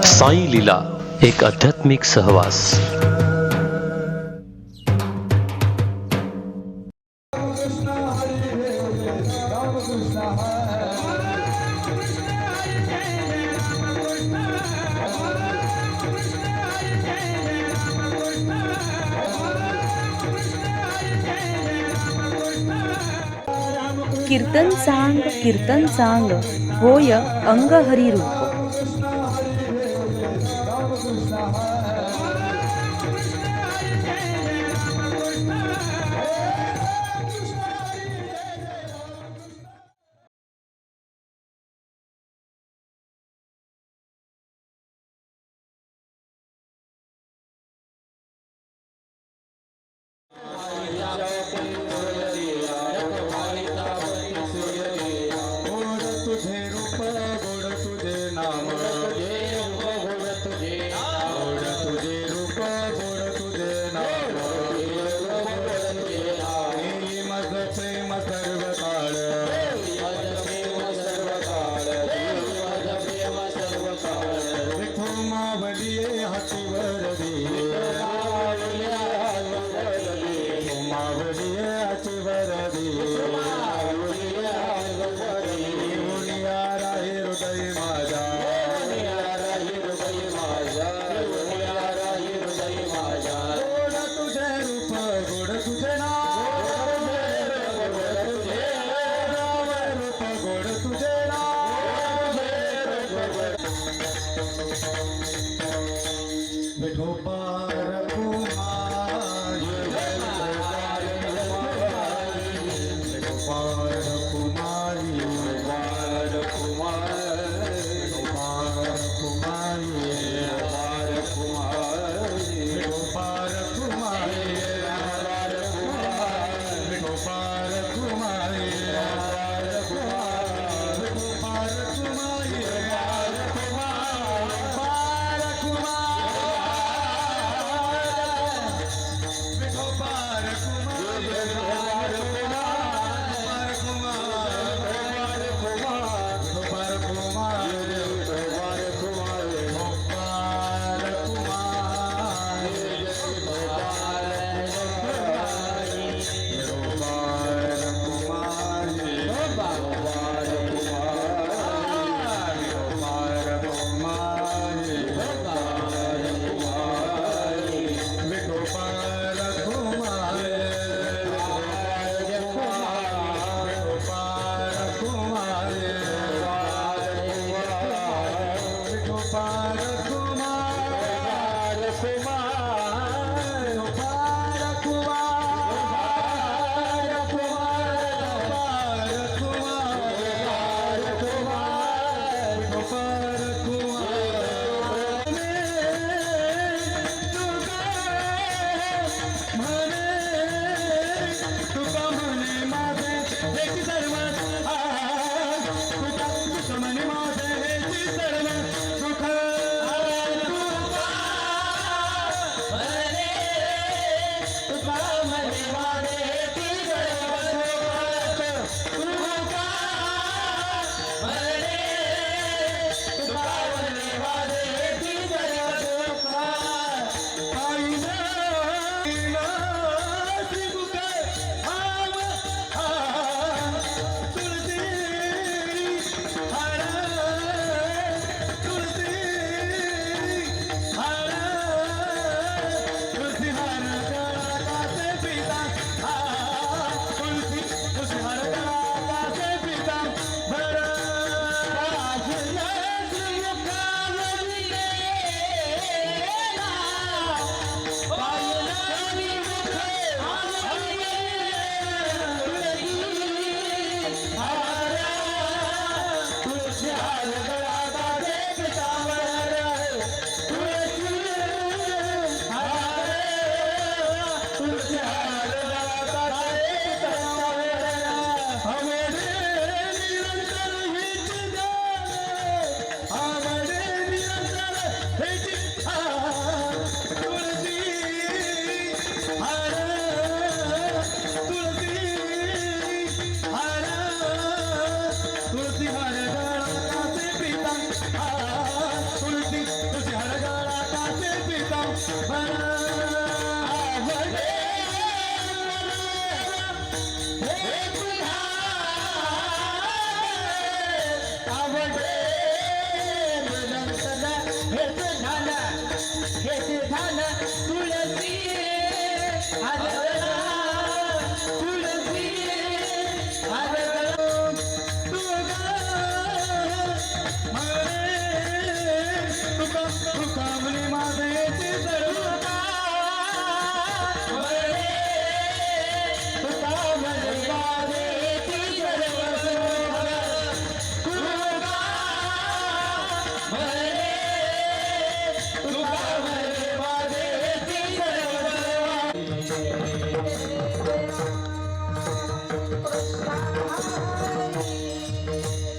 साई लीला एक आध्यात्मिक सहवास. कीर्तन सांग होय अंग हरी रूप.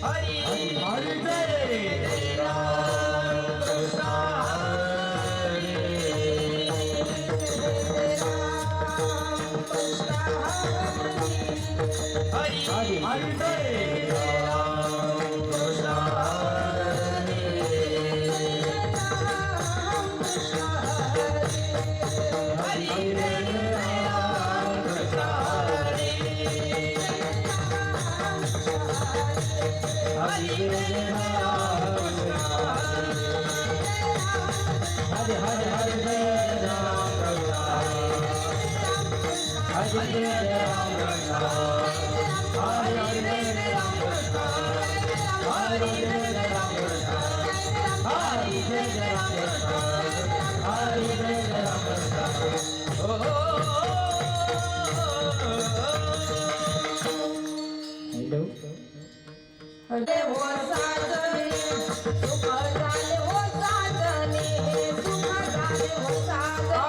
हरी हरी जय राम कृष्ण हरी हरी हरी जय राम कृष्ण हरी जय राम कृष्ण हरी जय राम हरे हरे हरे जय राम हरे जय राम हरे जय राम हरे जय राम हरे जय राम हरे जय राम हरे हो साजने सुख झाले हो साजने सुख झाले हो साजने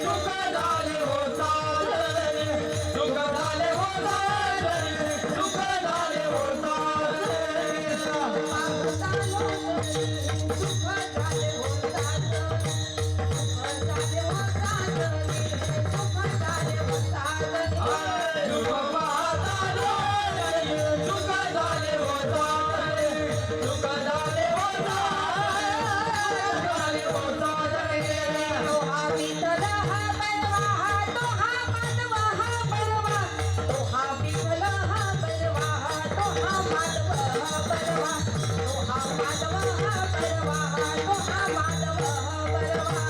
सुख झाले हो साजने सुख झाले हो साजने सुख झाले हो साजने दोहा विठ्ठल हा बलवा हा दोहा माधवा हा बलवा दोहा विठ्ठल हा बलवा हा दोहा माधव हा बलवा दोहा माधव हा बलवा हा दोहा माधव हा बलवा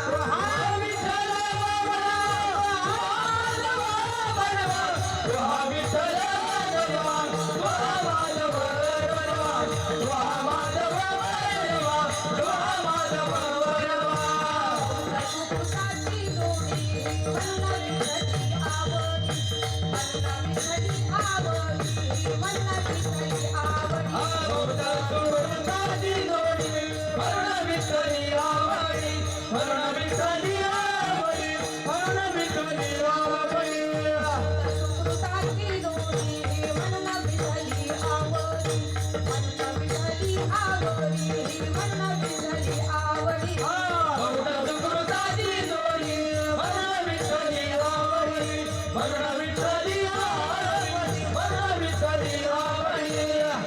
सुखाची जोडी वल्ला विठ्ठली आवडी वल्ला विठ्ठली आवडी वल्ला विठ्ठली आवडी सुकृताची जोडी वल्ला विठ्ठली आवडी वल्ला विठ्ठली आवडी वल्ला विठ्ठली आवडी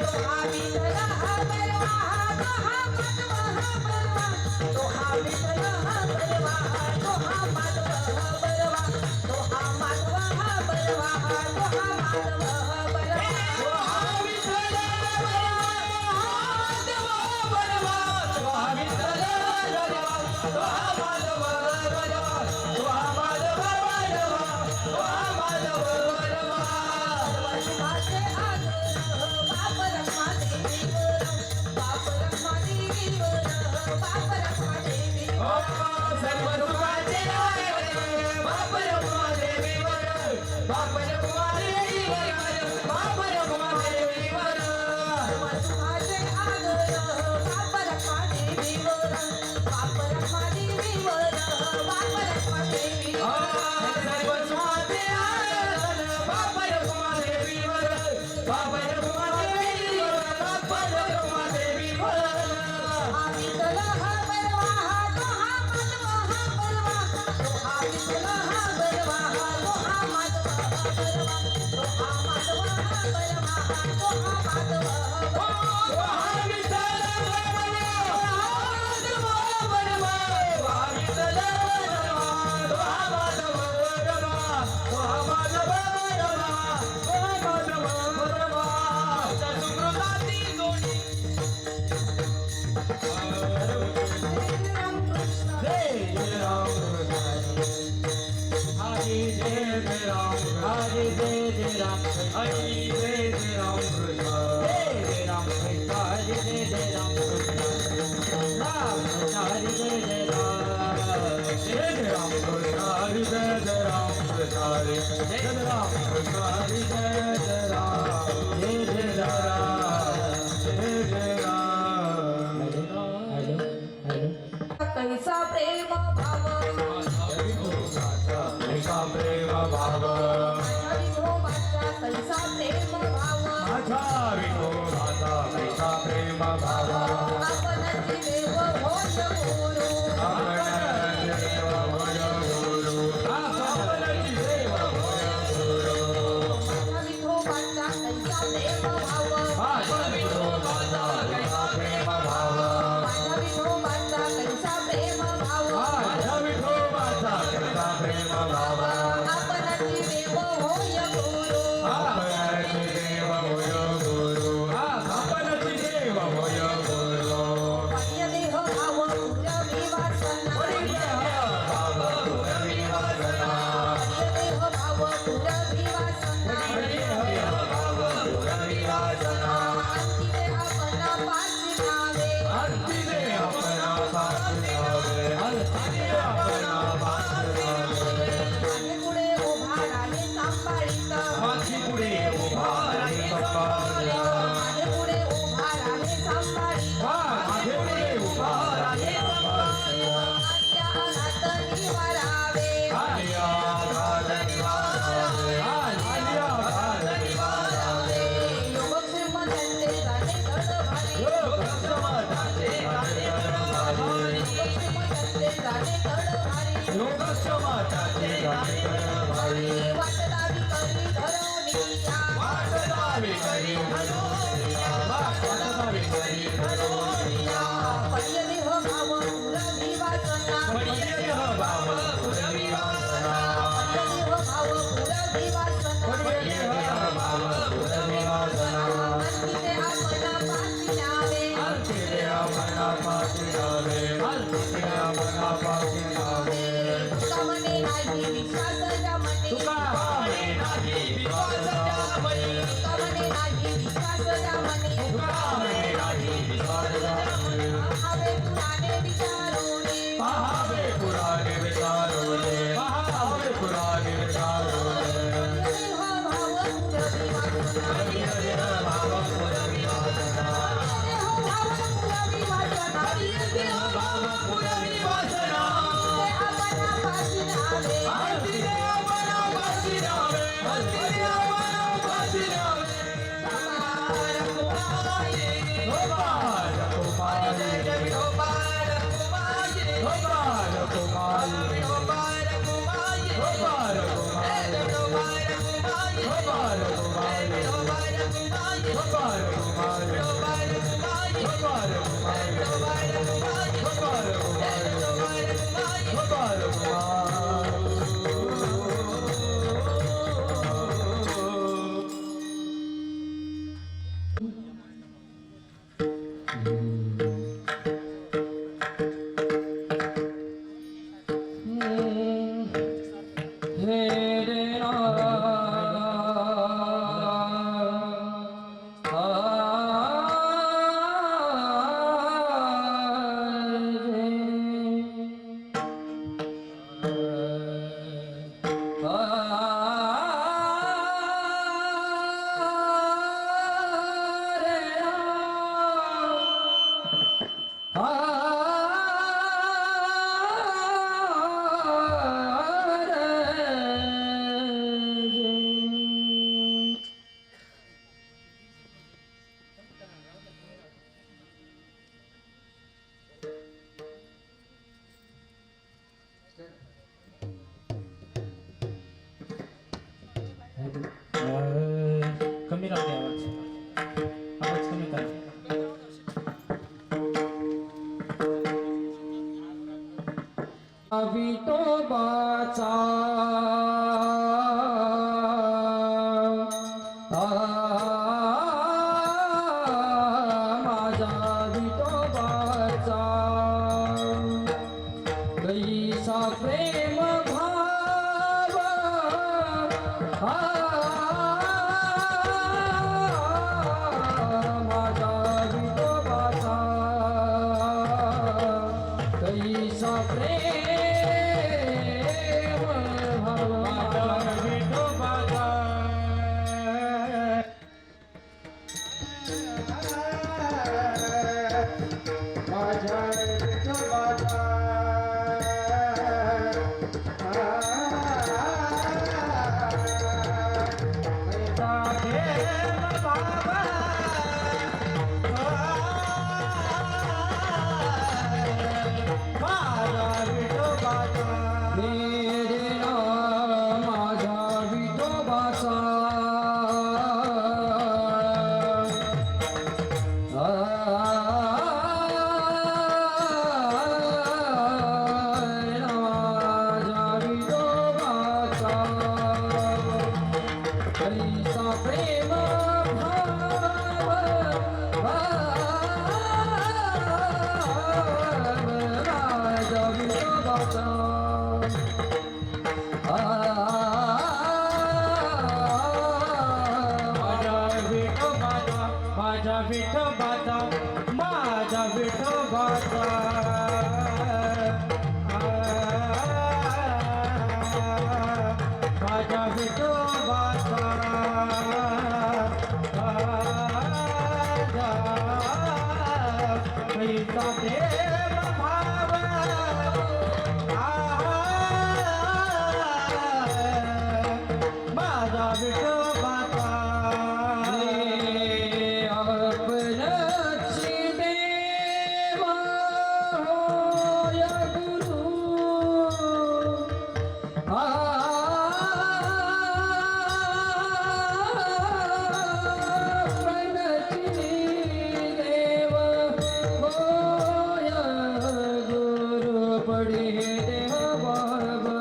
दोहा विठ्ठल हा बलवा हा दोहा माधव हा बलवा दोहा विठ्ठल हा बलवा हा दोहा माधव हा बलवा दोहा माधव हा बलवा हा दोहा माधव हा बलवा माझे आग्रह बाप रखमा देवीवर बाप रखमा देवीवर बाप रखमा देवीवर माझे आग्रह बाप रखमा देवीवर बाप रखमा देवीवर बाप रखमा देवीवर विठ्ठल हा बलवा हा दोहा माधव हा बलवा दोहा विठ्ठल हा बलवा हा दोहा माधव हा बलवा दोहा माधव हा बलवा हा दोहा माधव हा Hare Jai Ram, Hare Jai Ram Krishna, Hare Ram Krishna, Hare Jai Ram Krishna, Ram Krishna, Hare Jai Ram, Hare Ram Krishna, Hare Jai Ram Krishna, Hare Ram Krishna, Hare Jai Ram, Hare Ram, Hare Ram. कैसा प्रेम भाव प्रेम भाव माझा विठोबाचा कैसा प्रेम भाव आपणची देव होय गुरु आपणची देव होय गुरु आपणची देव होय गुरु माझ्या विठोबाचा कैसा प्रेम भाव माझा विठोबाचा कैसा प्रेम भाव माझ्या विठोबाचा कैसा प्रेम भाव माझा विठोबाचा कैसा प्रेम भाव आपणची देव होय गुरु आपणची देव होय गुरु आपणची देव होय गुरु प्रिय देह भाव पुरवी वासना प्रिय देह भाव पुरवी वासना प्रिय देह भाव पुरवी वासना प्रिय देह भाव पुरवी वासना अंतिमे आपण पाच नावे अंतिमे आपण पाच नावे अंतिमे आपण पाच नावे माझे पुढे उभा राहे सांभाळीत माझी पुढे उभा राही संभाळ्या माझे पुढे उभा राहे सांभाळीत माझे पुढे उभा राही संभाळ्या माझ्या अनाथ निवारावे आलिया घाल निवारावे आलिया घाल निवारावे योगक्षेम त्यांचे जाणे तडभारी योग समाधाचे गाणे गडभारी योगक्षेम त्यांचे जाणे तडभारी योग समाधाचे गाणे गडभारी वाट लावी करी धरवणीया वाट लावी करी धरोनिया वाट लावी करी धरोनिया प्रिय देह भाव पुरवी वासना प्रिय देह भाव पुरवी वासना प्रिय देह भाव पुरवी वासना प्रिय देह भाव पुरवी वासना अंतिमे आपण पाच नावे अंतिमे आपण पाच नावे अंतिमे आपण पाच नावे तुकामने नाही विश्वास जमणे तुका भावे नाही विश्वास जामणी तुकामने नाही विश्वास जमणे तुका भावे नाही विश्वास जामणी हवे पुराणे विचारोने पहावे पुराणे विचारोले पहावे पुराणे विचारोले देह भाव पुरवी वासना प्रिय देह भाव पुरवी वासना देह भाव पुरवी वासना प्रिय देह भाव पुरवी वासना ते आपण पाच नावे अंतिमे आपण पाच नावे अंतिमे आपण पाच नावे गोपाल कुमार गोपाल कुमार गोपाल कुमार गोपाल कुमार गोपाल कुमार गोपाल कुमार गोपाल कुमार गोपाल कुमार गोपाल कुमार गोपाल कुमार गोपाल कुमार गोपाल कुमार गोपाल कुमार कमी राहू दे आवाज आवाज कमी करा विठोबाचा माझा विठोबाचा कैसा प्रेम भाव माझा विठोबाचा कैसा प्रेम भाव माझा विठोबाचा माझ्या विठोबाचा कैसा प्रेम भाव माझ्या विठोबाचा माझ्या विठोबाचा माझ्या विठोबाचा माझ्या विठोबाचा कैसा प्रेम भाव माझ्या विठोबाचा आपणची देवा होय गुरु आपणची देवा होय गुरु पडी देह बाबा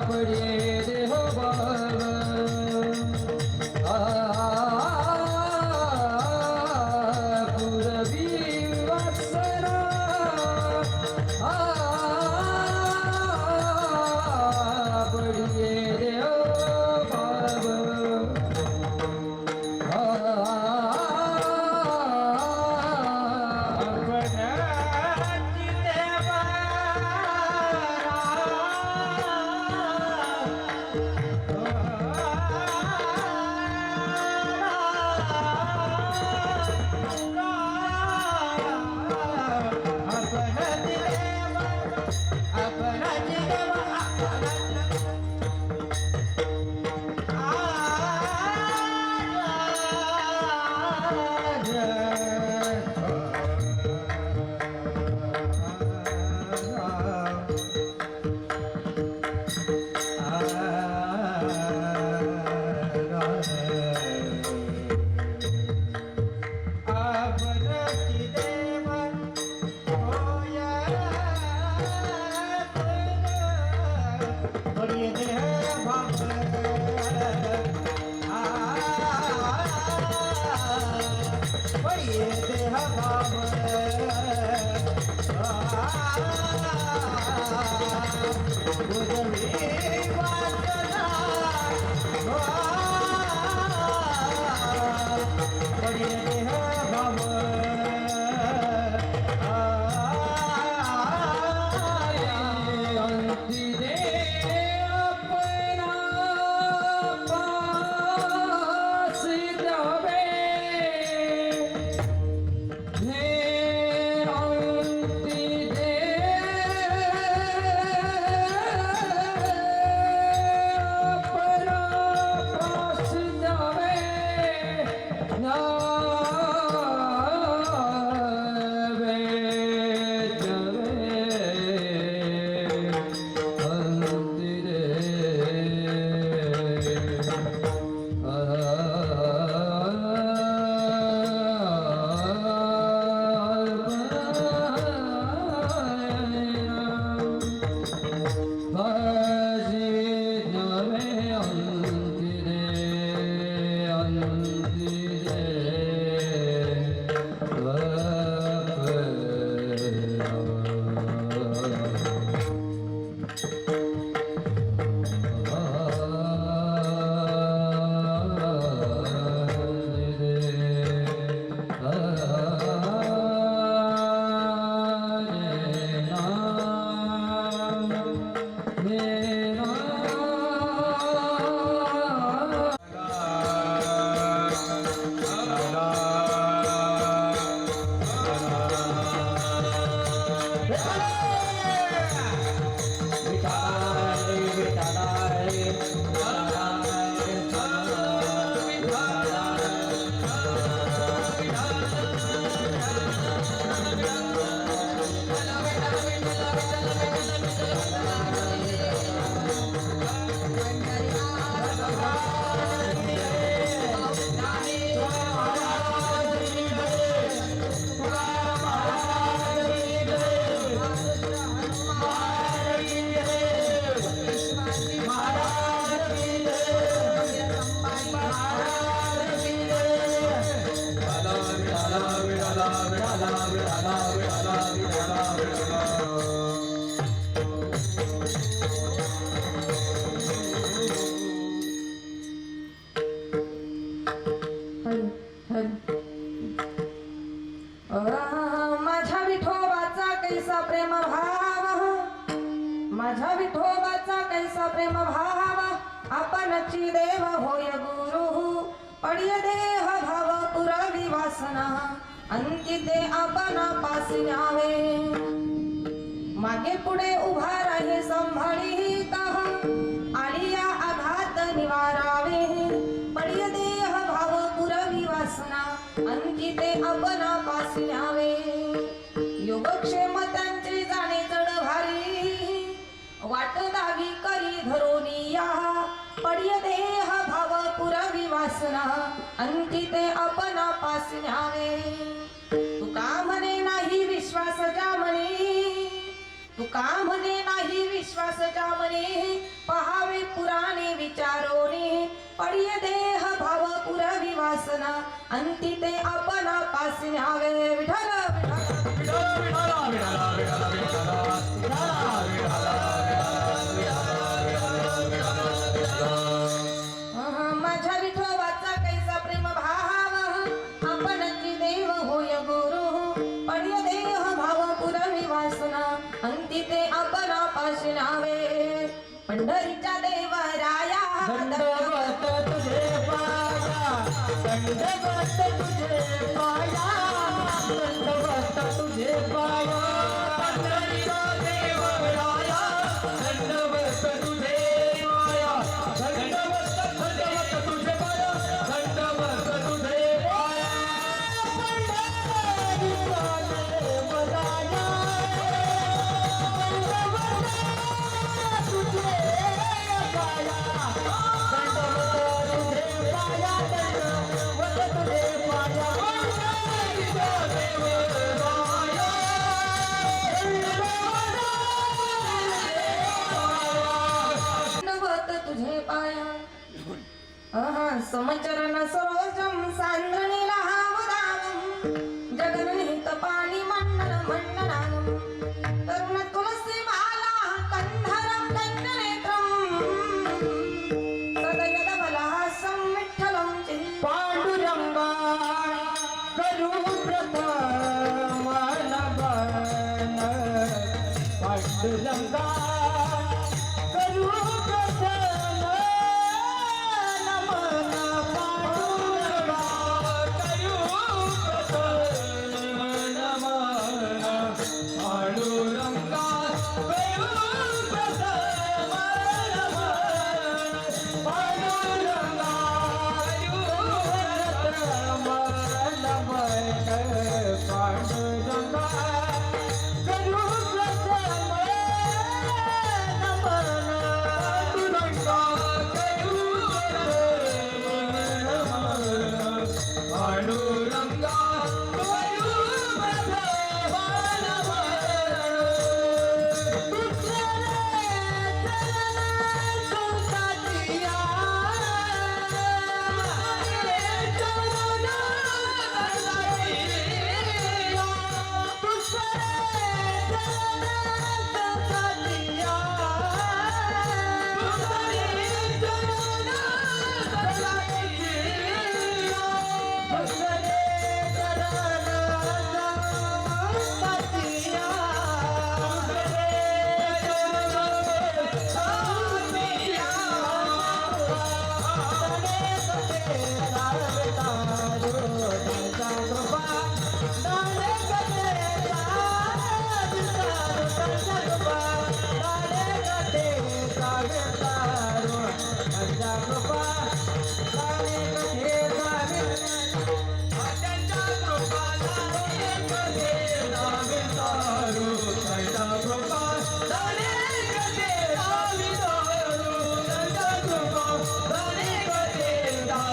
पडे देह पुरवी वासरा पडिये देह माझ्या विठोबाचा कैसा प्रेम भावा आपणची देव होय गुरु पडिय देह भाव पुरवी वासना अंकिते आपण पासी न्यावे मागे पुढे उभा राहे संभाळीत आलिया आघात निवारावे पडिय देह भाव पुरवी वासना अंकिते आपण पासी न्यावे योगक्षेम त्यांचे जाणे जड भारी वाट दावी करी धरोनिया पडिय देह भाव पुरवी वासना अंकिते आपण पासी न्यावे तुका म्हणे नाही विश्वास जामणे तुका म्हणे नाही विश्वास जामणे पहावे पुराणे विचारोने पडिय देह भाव पुरवी वासना अंकिते आपण पासी न्यावे विठ्ठल माझ्या विठोबाचा कैसा प्रेम भाव आपणची देव होय गुरु पडिय देह भाव पुरवी वासना अंकिते आपण पाशी न्यावे पंढरीच्या देवराया दंडवत तुझे पाया दंडवत तुझे पाया दंडवत तुझे पाया पंढरीचा देवराया दंडवत तुझे पाया दंडवत दंडवत तुझे पाया दंडवत तुझे पाया पंढरीचा देवराया दंडवत तुझे पाया दंडवत तुझे पाया दंडवत तुझे पाया पंढरीचा देवराया दंडवत तुझे पाया समचरण सरोजम सांद्रणीला हावदावम जगन्निहित पाणी मंडन मंडनानम तरुण तुलसी माला कंधरम दंडनेत्रम सदयद बलहासं विठ्ठलं चिंत पांडुरंगा करू प्रथम नमन पांडुरंगा करू प्रथम नमन पांडुरंगा करू प्रथम नमन पांडुरंगा करू प्रथम नमन पांडुरंगा पांडुरंगा करू प्रथम नमन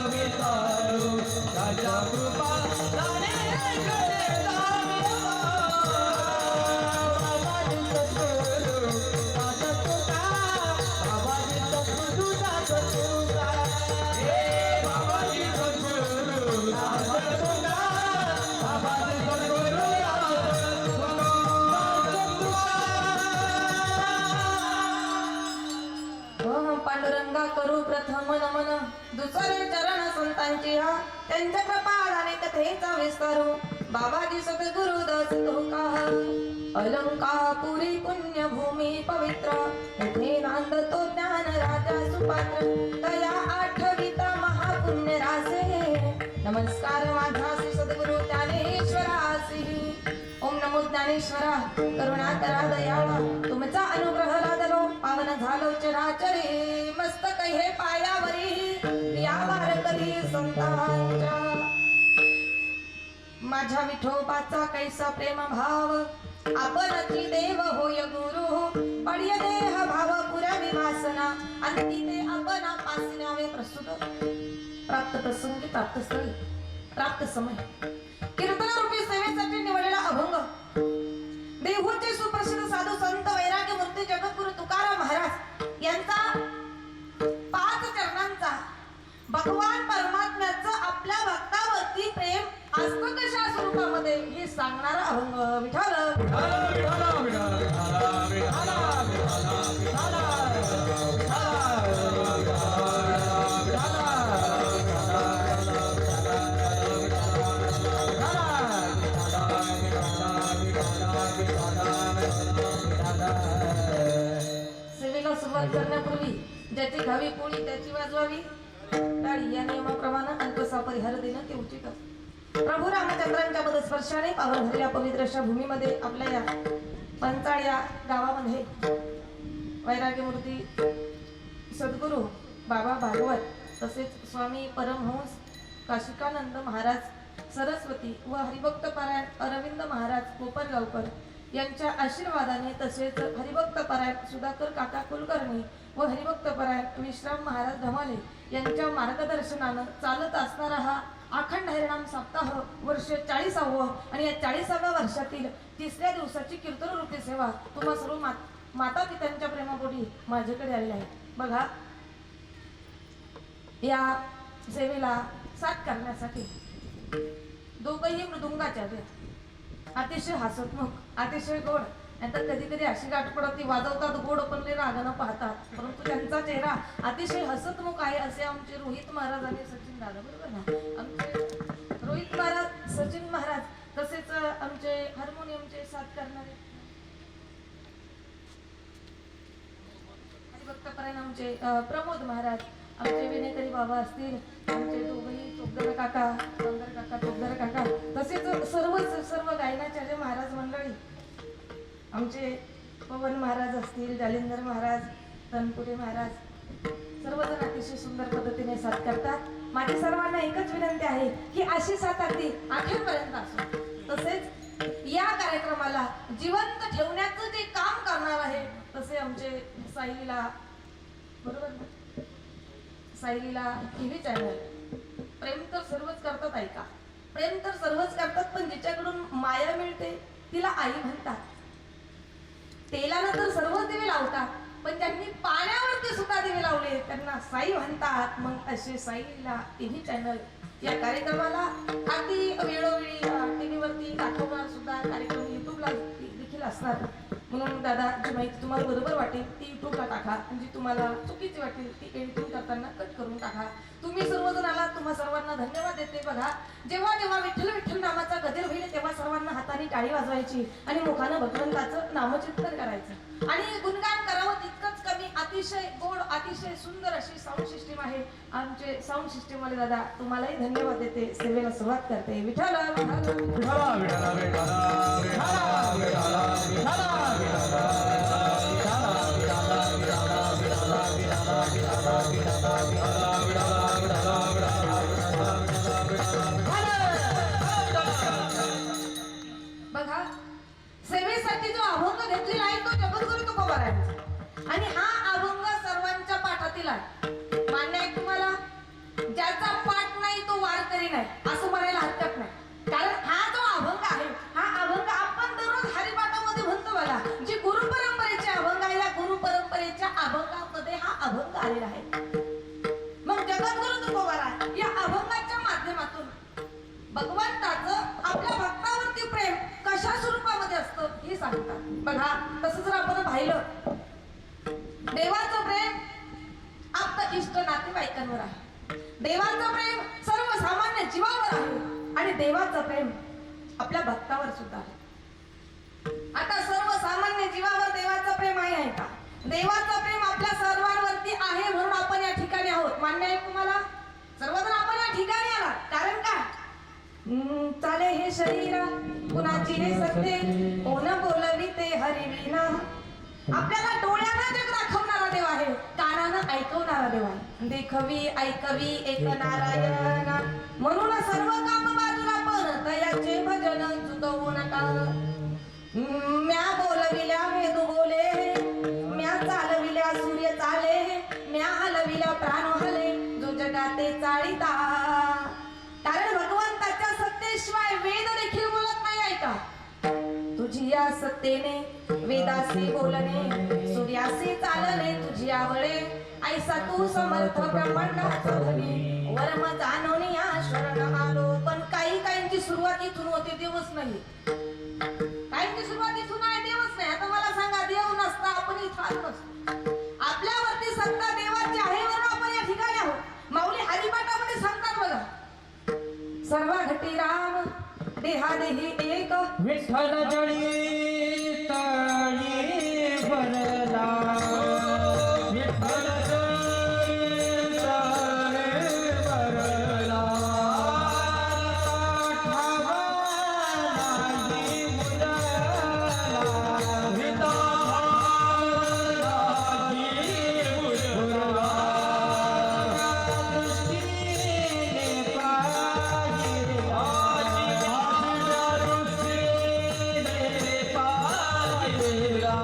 पांडुरंगा करू पांडुरंगा करू पांडुरंगा करू प्रथम नमन दुसरे चरण संतांची हा त्यांच्या कृपा कथेचा विस्तारू बाबाजी सद्गुरु दास तुका अलंकापुरी पुण्यभूमी पवित्र येथे नांदतो ज्ञान राजा सुपात्र तया आठविता महापुण्य रासे नमस्कार माझा श्री सद्गुरु ज्ञानेश्वरासी ओम नमो ज्ञानेश्वरा करुणा करा दयाळा तुमचा अनुग्रह लादलो पावन झालो चराचरी मस्तक हे पायावरी या वारकरी संतांच्या माझ्या विठोबाचा कैसा प्रेम भाव आपणची देव होय गुरु पड्य देह भाव पुरावी वासना अंती ते आपणा पासण्यावे प्रस्तुत प्राप्त प्रसंगी प्राप्त स्थळी प्राप्त समय कीर्तन रूपी सेवेसाठी निवडलेला अभंग देहूचे सुप्रसिद्ध साधू संत वैराग्य मूर्ती जगद्गुरु तुकाराम महाराज यांचा 5 चरणांचा भगवान परमात्म्याचं आपल्या भक्तावरती प्रेम असतं कशा स्वरूपामध्ये हे सांगणारा अभंग विठ्ठल सेवेला सुरुवात करण्यापूर्वी ज्याची घावी पोळी त्याची वाजवावी टाळी या नियमाप्रमाणे अल्पसा परिहार देणं ते उचित असतं. प्रभू रामचंद्रांच्या पदस्पर्शाने पावन झालेल्या पवित्र अशा भूमीमध्ये आपल्या या पंचाळ या गावामध्ये वैराग्य मूर्ती सद्गुरु बाबा भागवत तसेच स्वामी परमहंस काशिकानंद महाराज सरस्वती व हरिभक्त पारायण अरविंद महाराज कोपरगावकर यांच्या आशीर्वादाने तसेच हरिभक्त पारायण सुधाकर काका कुलकर्णी व हरिभक्त पारायण विश्राम महाराज धमाले यांच्या मार्गदर्शनानं चालत असणारा हा अखंड हरिनाम सप्ताह वर्ष 40वे आणि या 40व्या वर्षातील 3ऱ्या दिवसाची कीर्तन रूपी सेवा तुम्हा सर्व माता पित्यांच्या प्रेमापोटी माझ्याकडे आलेली आहे. बघा या सेवेला साथ करण्यासाठी दोघंही मृदुंगाचार्य अतिशय हसतमुख अतिशय गोड नंतर कधी कधी अशी गाठ पडत ती वाजवतात गोड पण ते रागानं पाहतात परंतु त्यांचा चेहरा अतिशय हसतमुख आहे असे आमचे रोहित महाराज आणि सचिन दादा बरोबर ना आमचे रोहित महाराज सचिन महाराज तसेच आमचे हार्मोनियमचे साथ करणारे हरिभक्त पारायण आमचे प्रमोद महाराज आमचे विनेकरी बाबा असतील आमचे दोघंही चोपदर काका चंदर काका चोपदर काका तसेच सर्व गायनाचार्य महाराज मंडळी आमचे पवन महाराज असतील जालिंदर महाराज तनपुरे महाराज सर्वजण अतिशय सुंदर पद्धतीने साथ करतात. माझी सर्वांना एकच विनंती आहे की अशी साथ अगदी अखेरपर्यंत असो. तसेच या कार्यक्रमाला जिवंत ठेवण्याचं जे काम करणार आहे तसे आमचे साईलीला बरोबर साईलीला टीव्ही चॅनल प्रेम तर सर्वच करतात ऐका प्रेम तर सर्वच करतात पण जिच्याकडून माया मिळते तिला आई म्हणतात. तेलानं तर सर्वच दिवे लावतात पण ज्यांनी पाण्यावरती सुद्धा दिवे लावले त्यांना साई म्हणतात. मग असे साईला टीव्ही चॅनल या कार्यक्रमाला अगदी वेळोवेळी टीव्हीवरती दाखवणार सुद्धा कार्यक्रम युट्यूबला देखील असणार. म्हणून दादा जी माहिती तुम्हाला बरोबर वाटेल ती युट्यूबला टाका आणि जी तुम्हाला चुकीची वाटेल ती एडिटिंग करताना कट करून टाका. तुम्ही सर्वजण आलात तुम्हा सर्वांना धन्यवाद देते. बघा जेव्हा जेव्हा विठ्ठल विठ्ठल नामाचा गजर होईल तेव्हा सर्वांना हाताने टाळी वाजवायची आणि मुखानं भगवंताचं नामचिंतन करायचं आणि गुणगान करावं तितकंच कमी. अतिशय गोड अतिशय सुंदर अशी साऊंड सिस्टीम आहे आमचे साऊंड सिस्टीम वाले दादा तुम्हालाही धन्यवाद देते. सेवेला सुरुवात करते. विठ्ठल बघा सेवेसाठी जो अभंग घेतलेला आहे तो जगद्गुरु तुकोबारायांचा आणि हा अभंग सर्वांच्या पाठातील आहे. मान्य आहे तुम्हाला? ज्याचा पाठ नाही तो वारकरी नाही असं म्हणायला हरकत नाही. कारण हा जो अभंग आहे हा अभंग आपण दररोज हरिपाठामध्ये म्हणतो. बघा जी गुरु परंपरेचे अभंग आहे या गुरु परंपरेच्या अभंगामध्ये हा अभंग आलेला आहे. मग जगद्गुरु तुकोबाराय या अभंगाच्या माध्यमातून भगवंताचं आपल्या भक्तावरती प्रेम कशा स्वरूपामध्ये असतं हे सांगतात. बघा तसं जर आपण पाहिलं देवाचं प्रेम आपलं इष्ट नातेवाईकांवर आहे. देवाचं प्रेम सर्वसामान्य जीवावर आहे आणि देवाचं प्रेम आपल्या भक्तावर सुद्धा आहे. आता सर्वसामान्य जीवावर देवाचं प्रेम आहे का? देवाचं प्रेम आपल्या सर्वांवरती आहे म्हणून आपण या ठिकाणी आहोत. मान्य आहे तुम्हाला? सर्वजण आपण या ठिकाणी आला कारण काय? चाले हे शरीर कुणाची रे सत्य कोण बोलवी ते हरिविना. आपल्याला डोळ्यानं जग दाखवणारा देव आहे, कानानं ऐकवणारा देव आहे. देखवी ऐकवी एक नारायण म्हणून सर्व काम बाजूला पण तयाचे भजन चुकवू नका. म्या बोलविल्या वेद बोले, म्या चालविल्या सूर्य चाले, म्या हलविल्या प्राण हले, जो जगाते चाळीता. कारण भगवंताच्या सत्तेशिवाय वेद देखील बोलत नाही आहे का? तुझी या सत्तेने वेदासी बोलणे, सूर्यासी चालणे, तुझी आवळे ऐसा तू समर्थ ब्रह्मांडाचा धनी. वर्म जाणून या शरण आलो. पण काहींची सुरुवात इथून होते, देवच नाही. काहींची सुरुवात इथून आहे, देवच नाही. आता मला सांगा, देव नसता आपण इथं आलो नसतो. आपल्यावरती सत्ता देवाची आहे म्हणून आपण या ठिकाणी आहोत. माऊली हरिपाठामध्ये सांगतात बघा, सर्व घटी राम देहादेही एक, विठ्ठल जळी तळी भरला. विठ्ठल जळी तळी भरला. ठावा नाही मुरला. विदा नाही मुरला. दृष्टीने पाहिला.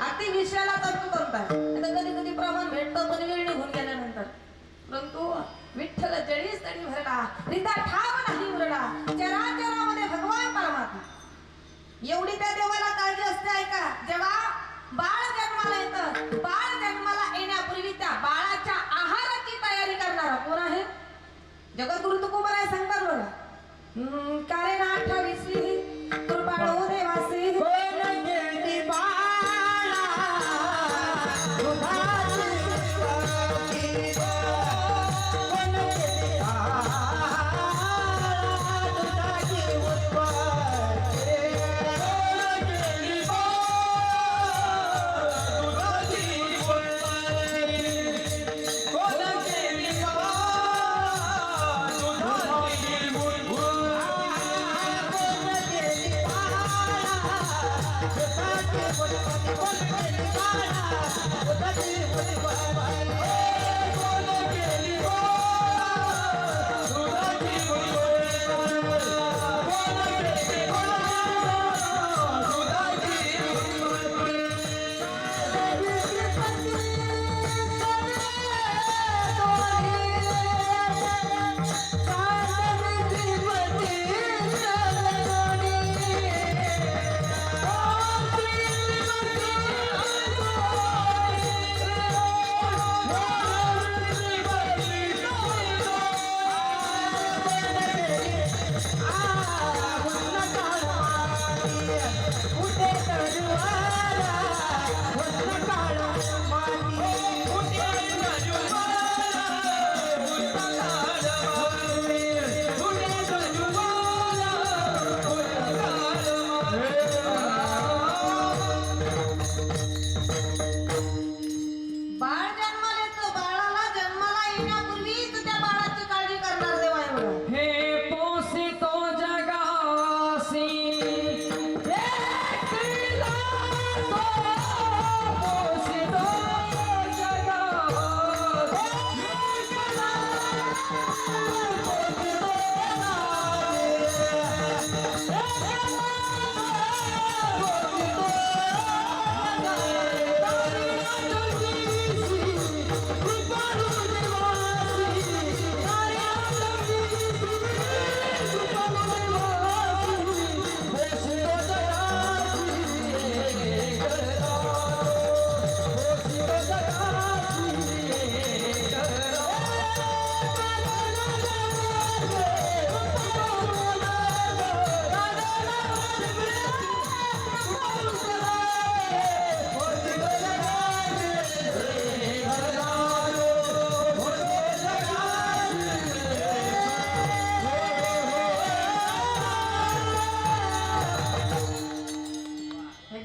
अति विषयाला तंतोतंत आहे. कधी कधी प्रमाण भेटतं पण वेळ निघून गेल्यानंतर. परंतु विठ्ठल जळीस तरी भरला, रिता ठाव नाही उरला. चराचरामध्ये भगवान परमात्मा. एवढी त्या देवाला काळजी असते ऐका. जेव्हा बाळ जन्माला येतं, बाळ जन्माला येण्यापूर्वी त्या बाळाच्या आहाराची तयारी करणारा कोण आहे? जगद्गुरु तुकोबराय सांगतात बघा, कारण 28वी कृपाळू देवासी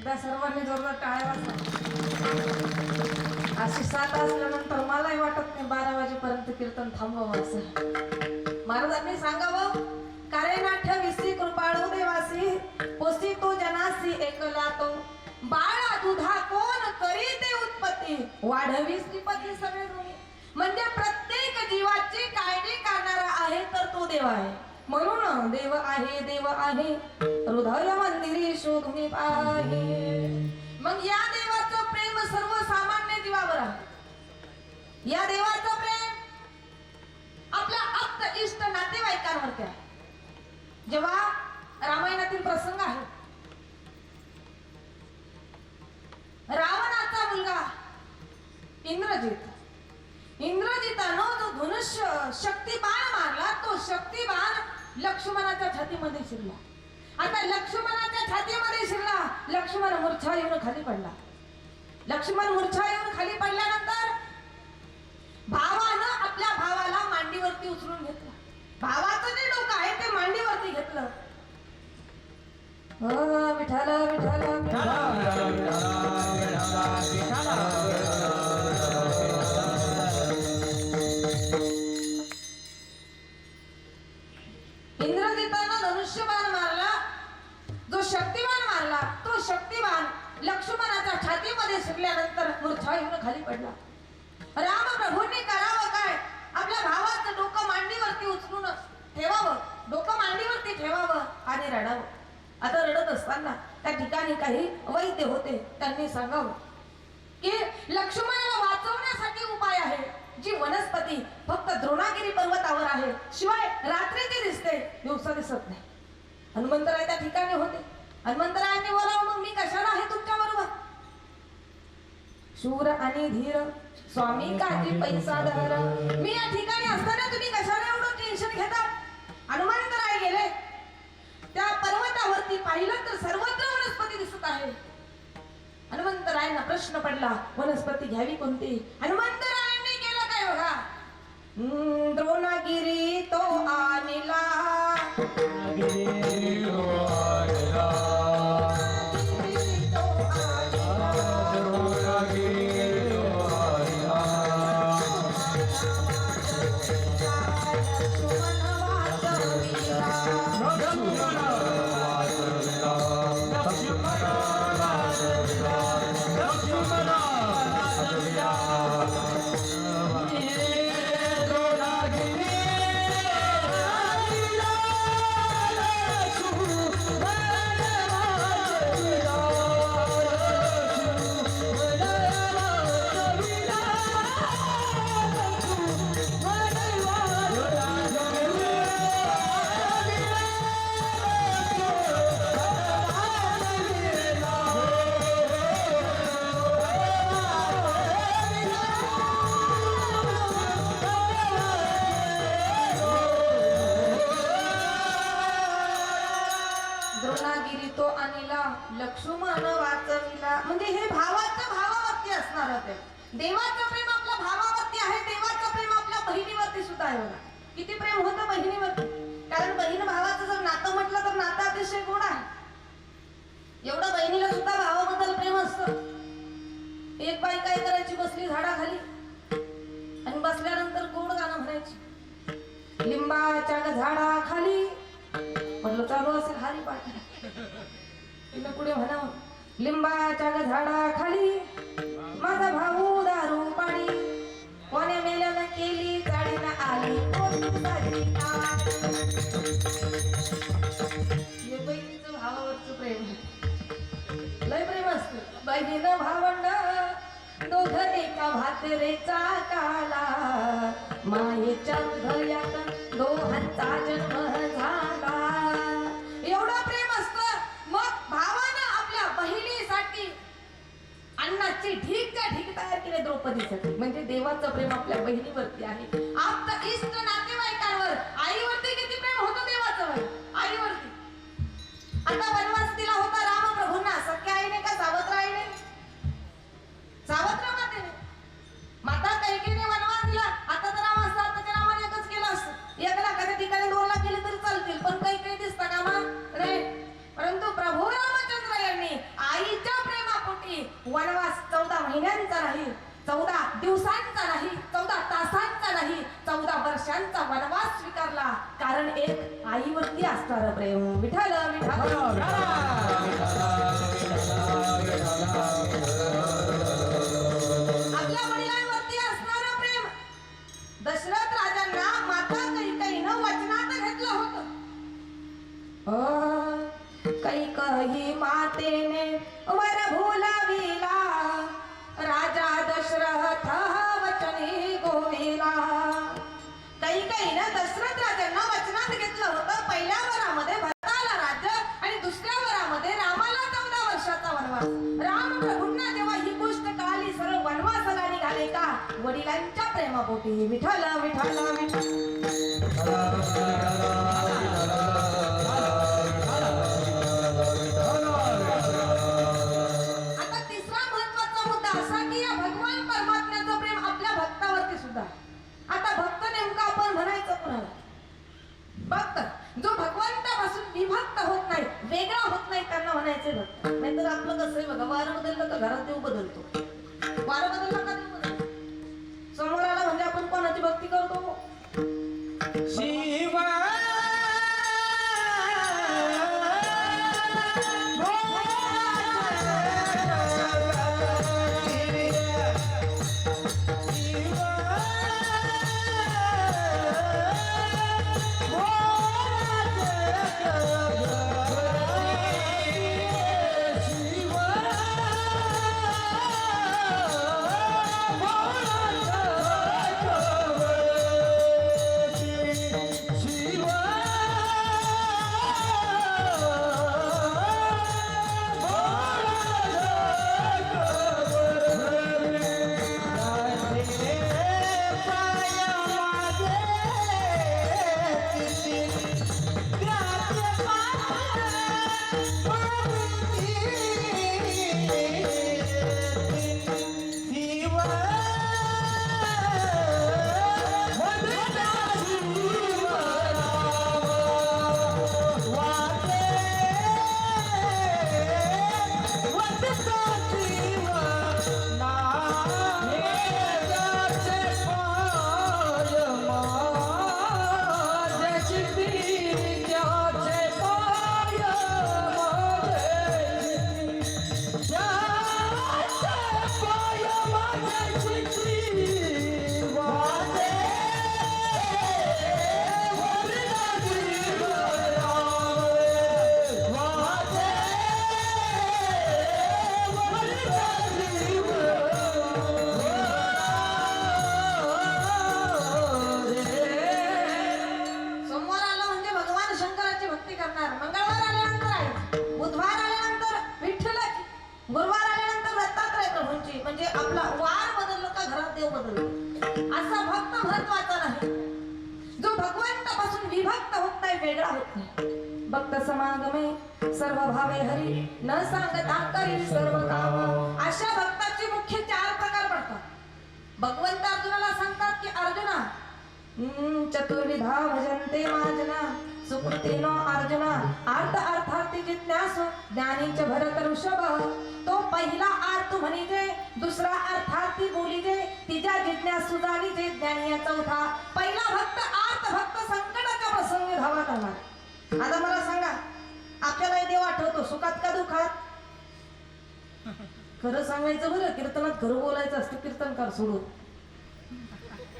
एकदा सर्वांनी जोरदार टाळ्या वाजवा. अशी 7 असल्यानंतर मलाही वाटत नाही 12 वाजेपर्यंत कीर्तन थांबवावं असं. महाराजांनी सांगावं, कार्य विसी कृपाळू देवासी पोसी तो जनासी एकला तो बाळा दुधा कोण करी ते उत्पत्ती वाढवी श्रीपती सगळे दोन्ही. म्हणजे प्रत्येक जीवाची काळजी करणारा आहे तर तो देव आहे. म्हणून देव आहे हृदय मंदिरी शोधून पाहे. मग या देवाचं प्रेम सर्वसामान्य जीवावर आहे. या देवाचं प्रेम आपल्या आप्त इष्ट नातेवाईकांवरती आहे. जेव्हा रामायणातील प्रसंग आहे, रावणाचा मुलगा इंद्रजितानं जो धनुष्य शक्तिबाण मारला, तो शक्तिबाण लक्ष्मणाच्या छातीमध्ये शिरला. आता लक्ष्मणाच्या छातीमध्ये शिरला, लक्ष्मण मूर्छा येऊन खाली पडला. लक्ष्मण मूर्छा येऊन खाली पडल्यानंतर भावानं आपल्या भावाला मांडीवरती उचलून घेतलं. भावाचं जे डोकं आहे ते मांडीवरती घेतलं. विठाला विठाला इंद्रजितानं धनुष्यबाण मारला. जो शक्तिबाण मारला, तो शक्तिबाण लक्ष्मणाच्या छातीमध्ये शिरल्यानंतर मूर्छा येऊन खाली पडला. रामप्रभूंनी करावं काय? आपल्या भावाचं डोकं मांडीवरती उचलून ठेवावं, डोकं मांडीवरती ठेवावं आणि रडावं. आता रडत असताना त्या ठिकाणी काही वैद्य होते. त्यांनी सांगावं की लक्ष्मणाला वाचवण्यासाठी उपाय आहे. जी वनस्पती फक्त द्रोणागिरी पर्वतावर आहे, शिवाय रात्रीची दिसते, दिवसा दिसत नाही. हनुमंतराय त्या ठिकाणी होते. हनुमंतरायांनी बोलावं, मग मी कशाला आहे तुमच्या बरोबर? शूर आणि धीर स्वामी काजी पैसा धर. मी या ठिकाणी असताना तुम्ही कशाला एवढं टेन्शन घेता? हनुमंतराय गेले. त्या पर्वतावरती पाहिलं तर सर्वत्र वनस्पती दिसत आहे. हनुमंतरायांना प्रश्न पडला, वनस्पती घ्यावी कोणती? हनुमंतरायांनी केलं काय बघा, द्रोणागिरी तो आणला. लक्ष्मण वाचविला. म्हणजे हे भावाचं भावावरती असणार होते. देवाचं प्रेम आपल्या भावावरती आहे, देवाचं प्रेम आपल्या बहिणीवरती सुद्धा आहे. बघा किती प्रेम होतं बहिणीवरती. कारण बहीण भावाचं जर नातं म्हटलं तर नातं अतिशय गोड आहे. एवढं बहिणीला सुद्धा भावाबद्दल प्रेम असतं. एक बाई काय करायची, बसली झाडाखाली आणि बसल्यानंतर गोड गाणं म्हणायची. लिंबाच्या झाडाखाली म्हटलं चालू असेल हरी पाठ. तिला पुढे म्हणावं, लिंबाच्या झाडाखाली माझा भाऊ दारू पाणी, कोण्या मेल्यानं केली चाळीनं आली हे बहिणीचं भावावरचं प्रेम. लय प्रेम असतं. बहिणीनं भावंड दोघ एका भातरेचा काला, मायेच्या हृदयात दोहांचा जन्म झाला. एवढं प्रेम असतं. मग भावानं आपल्या बहिणीसाठी अन्नाची ढीकच्या ढीक तयार केले द्रौपदीसाठी. म्हणजे देवाचं प्रेम आपल्या बहिणीवरती आहे. आप्त इष्ट नातेवाईकांवर, आईवरती किती प्रेम होतं देवाचं? आईवरती. आता वनवास दिला होता रामप्रभूंना सख्या आईने का सावत्र आईने? सावत्र मातेने. माता कैकेयीने वनवास दिला. आता तर राम असता तर रामाने एकच केलं असतं. 1 लाखाच्या ठिकाणी 2 लाख केले तरी चालतील, पण कैकेयी दिसता का? नाही. परंतु प्रभू रामचंद्र यांनी आईच्या महिन्यांचा नाही, 14 दिवसांचा नाही, 14 तासांचा नाही, 14 वर्षांचा वनवास स्वीकारला. कारण एक आईवरती असणार प्रेम. विठ्ठल विठ्ठल आपल्या वडिलांवरती असणारं प्रेम दशरथ राजांना माता कैकेयीनं वचनात घेतलं होतं. कैकेयी मातेने वर भुलविला, राजा दशरथ वचनी गोविला. कैकेयीनं दशरथ राजांना वचनात घेतलं होतं. पहिल्या वरामध्ये भरताला राज्य आणि दुसऱ्या वरामध्ये रामाला 14 वर्षाचा वनवास. राम प्रभूंना जेव्हा ही गोष्ट कळाली, सर्व वनवासाला निघाले का वडिलांच्या प्रेमापोटी. विठ्ठल विठ्ठल विठ्ठल. आता तिसरा महत्वाचा मुद्दा असा की या भगवान परमात्म्याचं प्रेम आपल्या भक्तावरती सुद्धा. आता भक्त नेमका आपण म्हणायचं कोणाला? भक्त जो भगवंतापासून विभक्त होत नाही, वेगळा होत नाही, त्यांना म्हणायचे भक्त. नाहीतर आपलं कसं आहे बघा, वारं बदललं तर घरात देव बदलतो. वारं बदललं का देव बदलतो? समोर आला म्हणजे आपण कोणाची भक्ती करतो? शिवा देव बदलतो. असा भक्त महत्वाचा नाही जो भगवंतापासून विभक्त होत नाही, वेगळा होत नाही. भक्त समागमे सर्व भावे हरी, न सांगता करी सर्व काम. अशा भक्ताचे मुख्य 4 प्रकार पडतात. भगवंत अर्जुनाला सांगतात की अर्जुना चतुर्विधा भजन्ते माजना, सुकृतीनो अर्जुना अर्थ अर्थार्थी जिज्ञासु, ज्ञानीच भरत ऋषभ. तो पहिला अर्थ म्हणीजे, दुसरा अर्थार्थी बोलीजे, तिजा जिज्ञासु जाणीजे, ज्ञानी चौथा. पहिला भक्त अर्थ भक्त संकटाच्या प्रसंगी धावा करणार. आता मला सांगा, आपल्याला देव आठवतो सुखात का दुखात? खरं सांगायचं बरं, कीर्तनात खरं बोलायचं असतं, कीर्तनकार सोडून.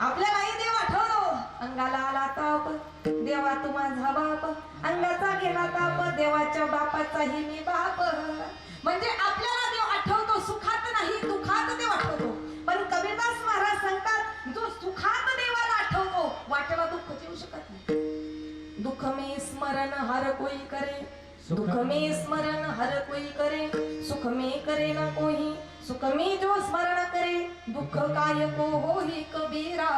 आपल्यालाही देव आठवतो. अंगाला आला ताप, देवा तू माझा बाप, अंगाचा गेला ताप, देवाच्या बापाचाही मी बाप. म्हणजे आपल्याला देव आठवतो, सुखात नाही दुखात देव आठवतो. पण कबीरदास महाराज सांगतात, जो सुखात देवाला आठवतो वाटेला दुःख येऊ शकत नाही. दुःख में स्मरण हर कोई करे, दुःख में स्मरण हर कोई करे, सुख में करे न कोई, सुख में जो स्मरण करे, दुःख काय को होई कबीरा,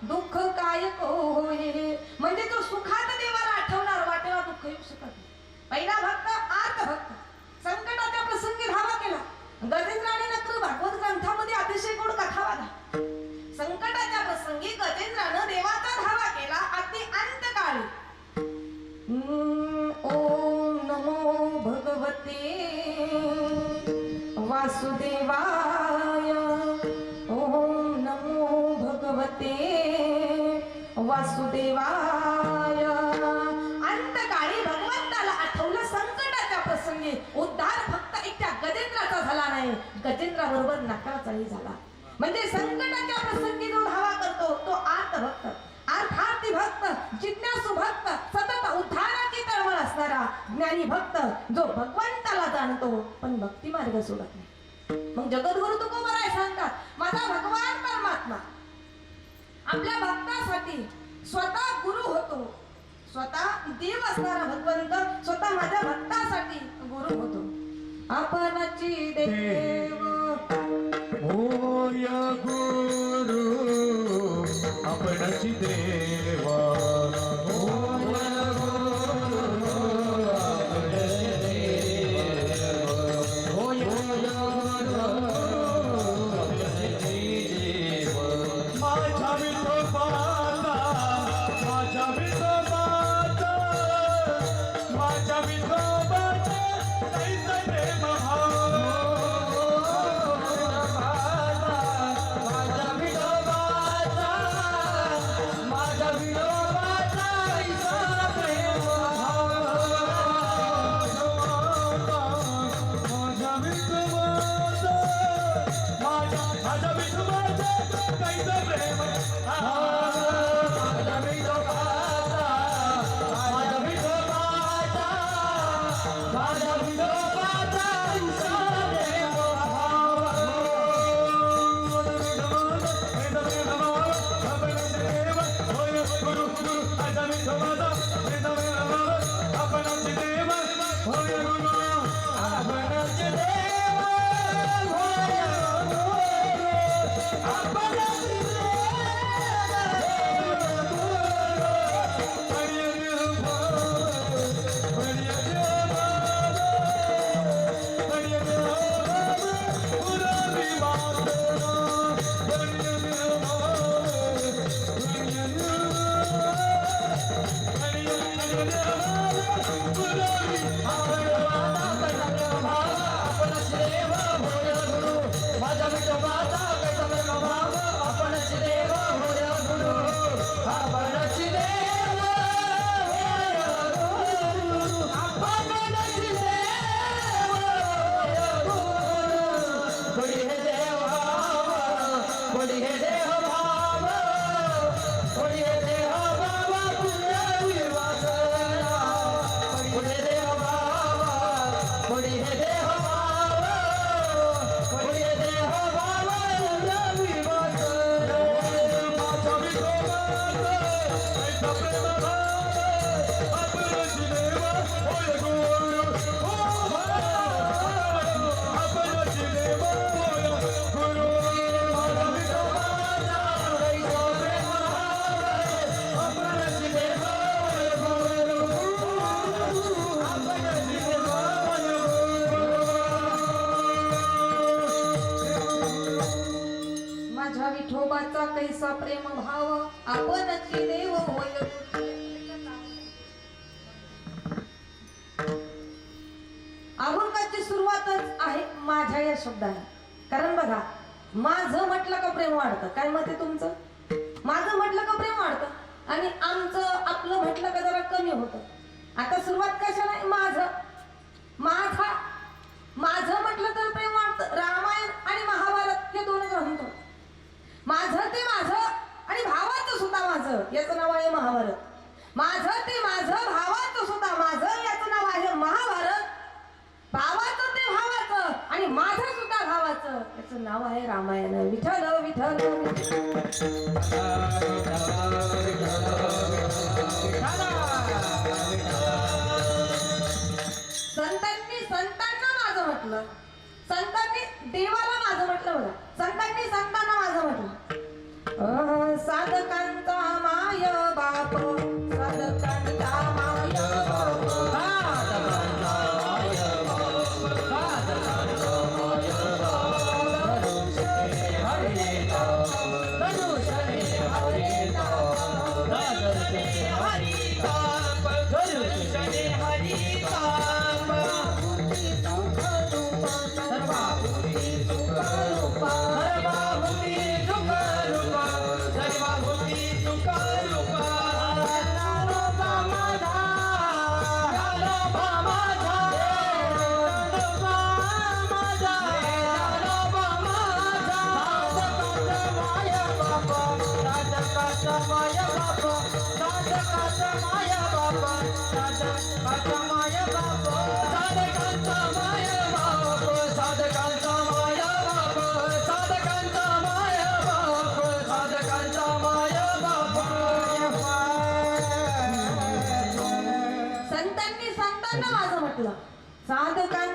दुःख काय को होई. म्हणजे जो सुखात देवाला आठवणार वाटेला दुःख येऊ शकत नाही. पहिला भक्त अर्थ भक्त, संकटाच्या प्रसंगी धावा केला. गजेंद्र आणि नक्र भागवत ग्रंथामध्ये अतिशय गोड कथा वाला. संकटाच्या प्रसंगी गजेंद्रानं देवाचा धावा केला. अगदी अंतकाळी ओम नमो भगवते वासुदेवाय, नमस्ते वासुदेवाय. अंतकाळी भगवंताला आठवलं संकटाच्या प्रसंगी उद्धार फक्त एकट्या गजेंद्राचा झाला नाही, गजेंद्राबरोबर नकराचाही झाला. म्हणजे संकटाच्या प्रसंगी जो धावा करतो तो आर्त भक्त, अर्थार्थी भक्त, जिज्ञासू भक्त, सतत उद्धाराची तळमळ असणारा ज्ञानी भक्त जो भगवंताला जाणतो पण भक्ती मार्ग सोडत नाही. मग जगद्गुरु तुकोबराय सांगतात माझा भगवान परमात्मा आपल्या भक्तासाठी स्वतः गुरु होतो, स्वतः देव असणारा भगवंत स्वतः माझ्या भक्तासाठी गुरु होतो. आपणची देव होय गुरु आपणची देवा. होय गुरु आपणची देवा. होय गुरु आपणची देवा. माझ्या विठोबाचा, माझ्या विठोबाचा, माझ्या विठोबाचा कैसा प्रेम भाव. माझ्या विठोबाचा, माझ्या विठोबाचा कैसा प्रेम भाव. माझ्या विठोबाचा, माझ्या विठोबाचा कैसा प्रेम भाव. माझ्या विठोबाचा, माझ्या विठोबाचा, माझ्या विठोबाचा कैसा प्रेम भाव. गुरु गुरु माझ्या विठोबाचा आपणच देव. होय गुरु आपणच देव. होय गुरु आपणच माझ्या विठोबाचा कैसा प्रेम भाव. आपणच देव होय गुरु आपणच देव. आपणच देव कोणी हे देव भाव, कोणी हे देव भाव, कोणी हे देव भाव पुण्य वासना. कोणी देव भाव, कोणी हे देव भाव, कोणी हे देव भाव पुण्य वासना. माझ्या विठोबाचा कैसा प्रेम भाव. आपणच देव होय गुरु. आपणच देव होय गुरु. माझ्या विठोबाचा कैसा प्रेम भाव. आपणच देव होय गुरु. आपणच देव होय गुरु. माझ्या विठोबाचा कैसा प्रेम भाव. आपणच देव होय. अभंगाची सुरुवातच आहे माझ्या या शब्दाने. कारण बघा माझं म्हटलं का प्रेम वाढतं. काय मत आहे तुमचं? माझं म्हटलं का प्रेम वाढतं आणि आमचं आपलं म्हटलं का जरा कमी होतं. आता सुरुवात कशा नाही माझं, माझा, माझं म्हटलं तर प्रेम वाढतं. रामायण आणि महाभारत हे दोन ग्रंथ, माझं ते माझं आणि भावाचं सुद्धा माझं याचं नाव आहे महाभारत. माझं ते माझं भावाचं सुद्धा माझं याचं नाव आहे महाभारत. भावाचं ते भावाचं आणि माझं सुद्धा भावाचं याचं नाव आहे रामायण. विठ्ठल विठ्ठल संतांनी संतांना माझं म्हटलं, संतांनी देवाला माझं म्हटलं. बघा संतांनी संतांना माझं म्हटलं. साधकांचा माय बाप, साधकांचा माय बाप, साधकांचा माय बाप, साधकांचा माय बाप. धनुष्य हरिता, धनुष्य हरिता, धनुष्य हरिता. सर्वाभूती सुख रूपा, सर्वाभूती सुख रूपा, सर्वा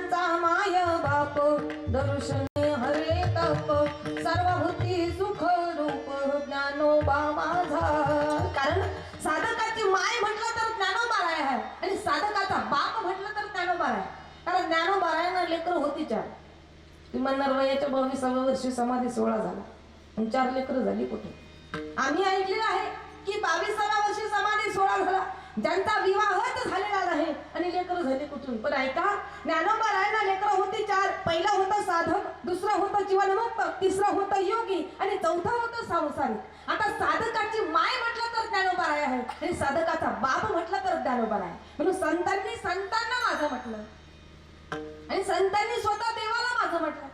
ज्यांचा माय बाप दर्शने हरे तप सर्वभूती सुख रूप ज्ञानोबा माझा. कारण साधकाची माय म्हटलं तर ज्ञानोबा राय आहे आणि साधकाचा बाप म्हटलं तर ज्ञानोबा राय. कारण ज्ञानोबा रायना लेकर होती 4. ती म्हणणार वयाच्या 22व्या वर्षी समाधी सोहळा झाला आणि 4 लेकर झाली कुठे. आम्ही ऐकलेलं आहे की 22व्या वर्षी समाधी सोहळा झाला, ज्यांचा विवाहच झालेला नाही आणि लेकर झाले कुठून. पण ऐका, ज्ञानोबा रायना लेकर होती 4. पहिलं होतं साधक, दुसरं होतं जीवनमुक्त, तिसरं होतं योगी आणि चौथं होतं संसारिक. आता साधकाची माय म्हटलं तर ज्ञानोबा राय आहे आणि साधकाचा बाप म्हटलं तर ज्ञानोबा राय. म्हणून संतांनी संतांना माझं म्हटलं आणि संतांनी स्वतः देवाला माझं म्हटलं.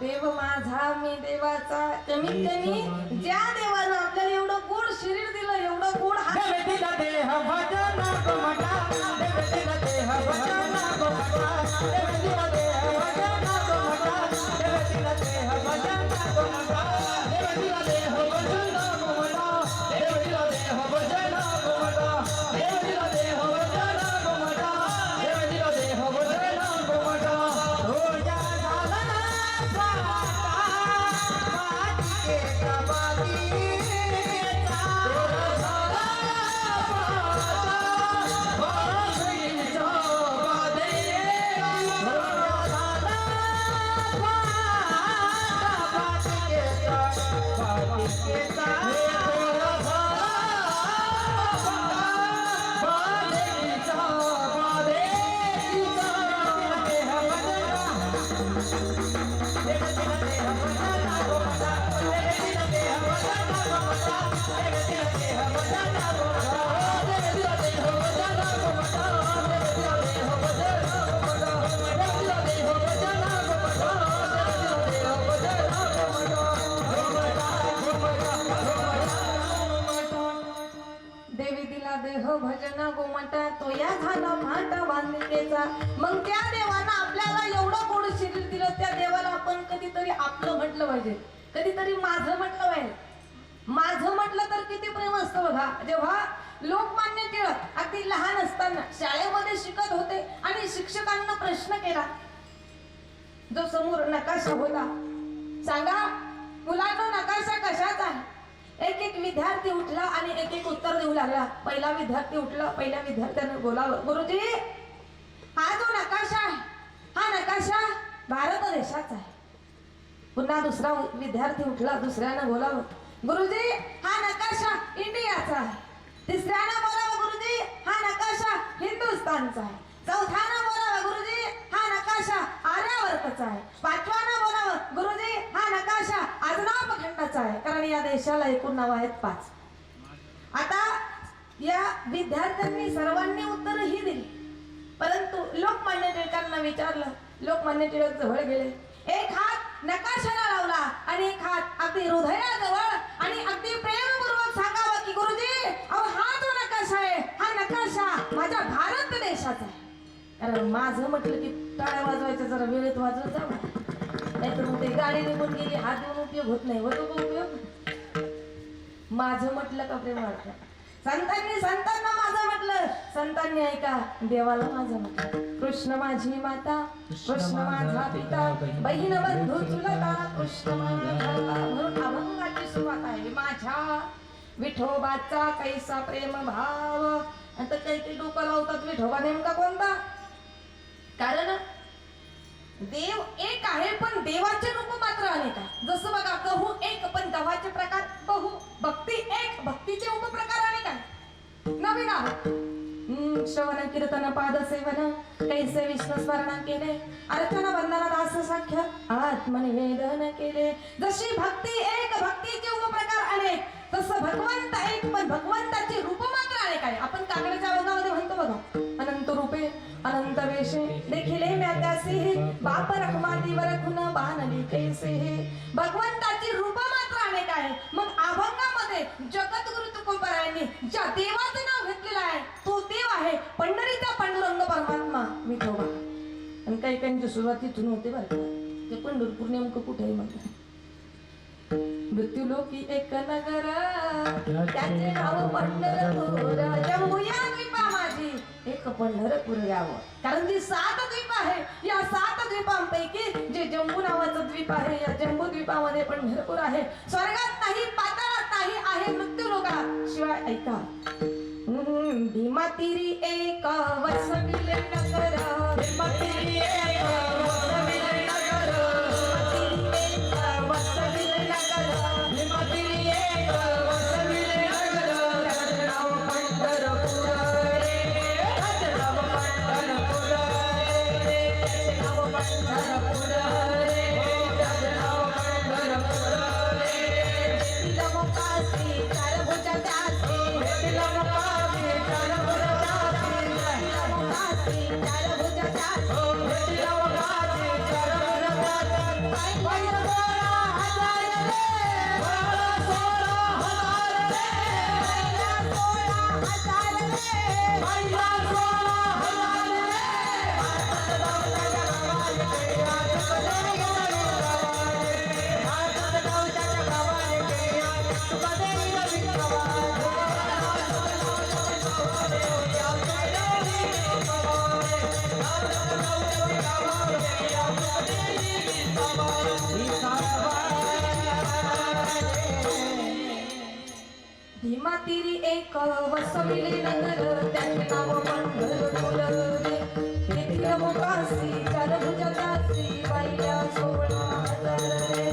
देव माझा मी देवाचा. कमीत कमी ज्या देवानं आपल्याला एवढं गोड शरीर दिलं, एवढं गोड हात देह भजन गोमटा, देव देह भजन गोमटा, देव देह भजन गोमटा, देव देह भजन गोमटा, देव देह भजन गोमटा, देव देह भजन गोमटा, देव देह भजन गोमटा, देव देह भजन गोमटा. रोजा झाला के कबाली देवी दिला देह भजना गोमटा, तो या झाला फाटा बांधिकेचा. मग त्या देवानं आपल्याला एवढं गोड शरीर दिलं, त्या देवाला आपण कधीतरी आपलं म्हटलं पाहिजे, कधीतरी माझं म्हटलं पाहिजे. माझं म्हटलं तर किती प्रेम असतं बघा. जेव्हा लोकमान्य टिळक अगदी लहान असताना शाळेमध्ये शिकत होते आणि शिक्षकांना प्रश्न केला, जो समोर नकाशा होता, सांगा मुलांनो नकाशा कशाचा आहे. एक एक विद्यार्थी उठला आणि एक एक उत्तर देऊ लागला. पहिला विद्यार्थी उठला, पहिल्या विद्यार्थ्यानं बोलावलं, गुरुजी हा जो नकाशा आहे, हा नकाशा भारत देशाचा आहे. पुन्हा दुसरा विद्यार्थी उठला, दुसऱ्यानं बोलावं, गुरुजी हा नकाशा इंडियाचा आहे. तिसऱ्यानं बोलावं, गुरुजी हा नकाशा हिंदुस्थानचा आहे. चौथ्यानं बोलावं, गुरुजी हा नकाशा आर्यावर्तचा आहे. पाचव्यानं बोलावं, गुरुजी हा नकाशा आजनाप खंडाचा आहे. कारण या देशाला एकूण नाव आहेत 5. आता या विद्यार्थ्यांनी सर्वांनी उत्तरही दिली, परंतु लोकमान्य टिळकांना विचारलं. लोकमान्य टिळक जवळ गेले, एक हात नकाशाला लावला आणि एक हात अगदी हृदयाजवळ आणि अगदी प्रेमपूर्वक सांगावं की गुरुजी अहो हा जो नकाशा आहे, हा नकाशा माझ्या भारत देशाचा आहे. कारण माझं म्हटलं की टाळ्या वाजवायच्या जरा वेळेत वाजवत जावं, नाहीतर मग ते गाडी निघून गेली, हात देऊन उपयोग होत नाही, होतो का उपयोग. माझं म्हटलं का प्रेम वाटलं. संतांनी संतांना माझं म्हटलं, संतांनी ऐका देवाला माझं म्हटलं. कृष्ण माझी माता, कृष्ण माझा पिता, बहीण बंधू चुलता, कृष्ण माझा भरता. म्हणून अभंगाची सुरुवात आहे, माझ्या विठोबाचा कैसा प्रेम भाव. आता काही डोकं लावतात विठोबा नेमका कोणता. कारण देव एक आहे पण देवाचे रूप मात्र अनेक आहे. जसं बघा गहू एक पण गव्हाचे प्रकार बहु, भक्ती एक भक्तीचे उपप्रकार अनेक आहे. नवीन आहे श्रवण कीर्तन पाद सेवन कैसे विष्णू स्मरण केले, अर्चना वंदना दास साख्य आत्मनिवेदन केले. जशी भक्ती एक भक्तीचे उपप्रकार अनेक, तसं भगवंत एक पण भगवंताचे रूप मात्र अनेक आहे. आपण काकड्याच्या वर्गामध्ये म्हणतो बघा, अनंत रूपे अनंत वेशे देखिले पाहिल्या त्यासे बाप रखमातीवर खुन बांधली कैसे. भगवंताची रूप मात्र अनेक आहे. मग अभंगामध्ये जगद्गुरु तुकोबारायांनी ज्या देवाचं नाव घेतलेलं आहे तो देव आहे पंढरीचा पांडुरंग परमात्मा विठोबा. आणि काही काहींची सुरुवात इथून होते बरं का. ते पंढरपूर नेमकं कुठे आहे म्हणतात. मृत्यूलोकी एक नगर त्याचे नाव पंढरपूर. जम्बुया द्वीपा माझी एक पंढरपूर गाव. कारण ती 7 द्वीप आहे. या 7 द्वीपांपैकी जे जम्बू नावाचं द्वीप आहे या जम्बू द्वीपामध्ये पंढरपूर आहे. स्वर्गात नाही पाताळात नाही आहे मृत्यूलोका शिवाय. ऐका भीमा तीरी एक वसविले नगर. भीमा तीरी एक वसविले नगर. वसविले नगर. भीमा तीरी एक वसविले नगर. त्याचे नाव पंढरपूर रे. त्याचे नाव पंढरपूर रे. त्याचे नाव पंढरपूर रे. त्याचे नाव पंढरपूर रे. भेटीला मुकासी चार भुजा त्यासी. भेटीला मुकासी चार भुजा त्यासी. भेटीला मुकासी चार भुजा त्यासी. भेटीला मुकासी चार भुजा त्यासी. पहिला 16,000 रे. पहिला 16,000 रे. पहिला 16,000 रे. पहिला 16,000 रे. भारतात गावच्या गावाले के आज कदे गावाले. भारतात गावच्या गावाले के आज कदे भीमा तीरी एक वसविले नगर. त्याचे नाव पंढरपूर रे. भेटीला मुकासी चार भुजा त्यासी. पहिल्या 16,000 रे.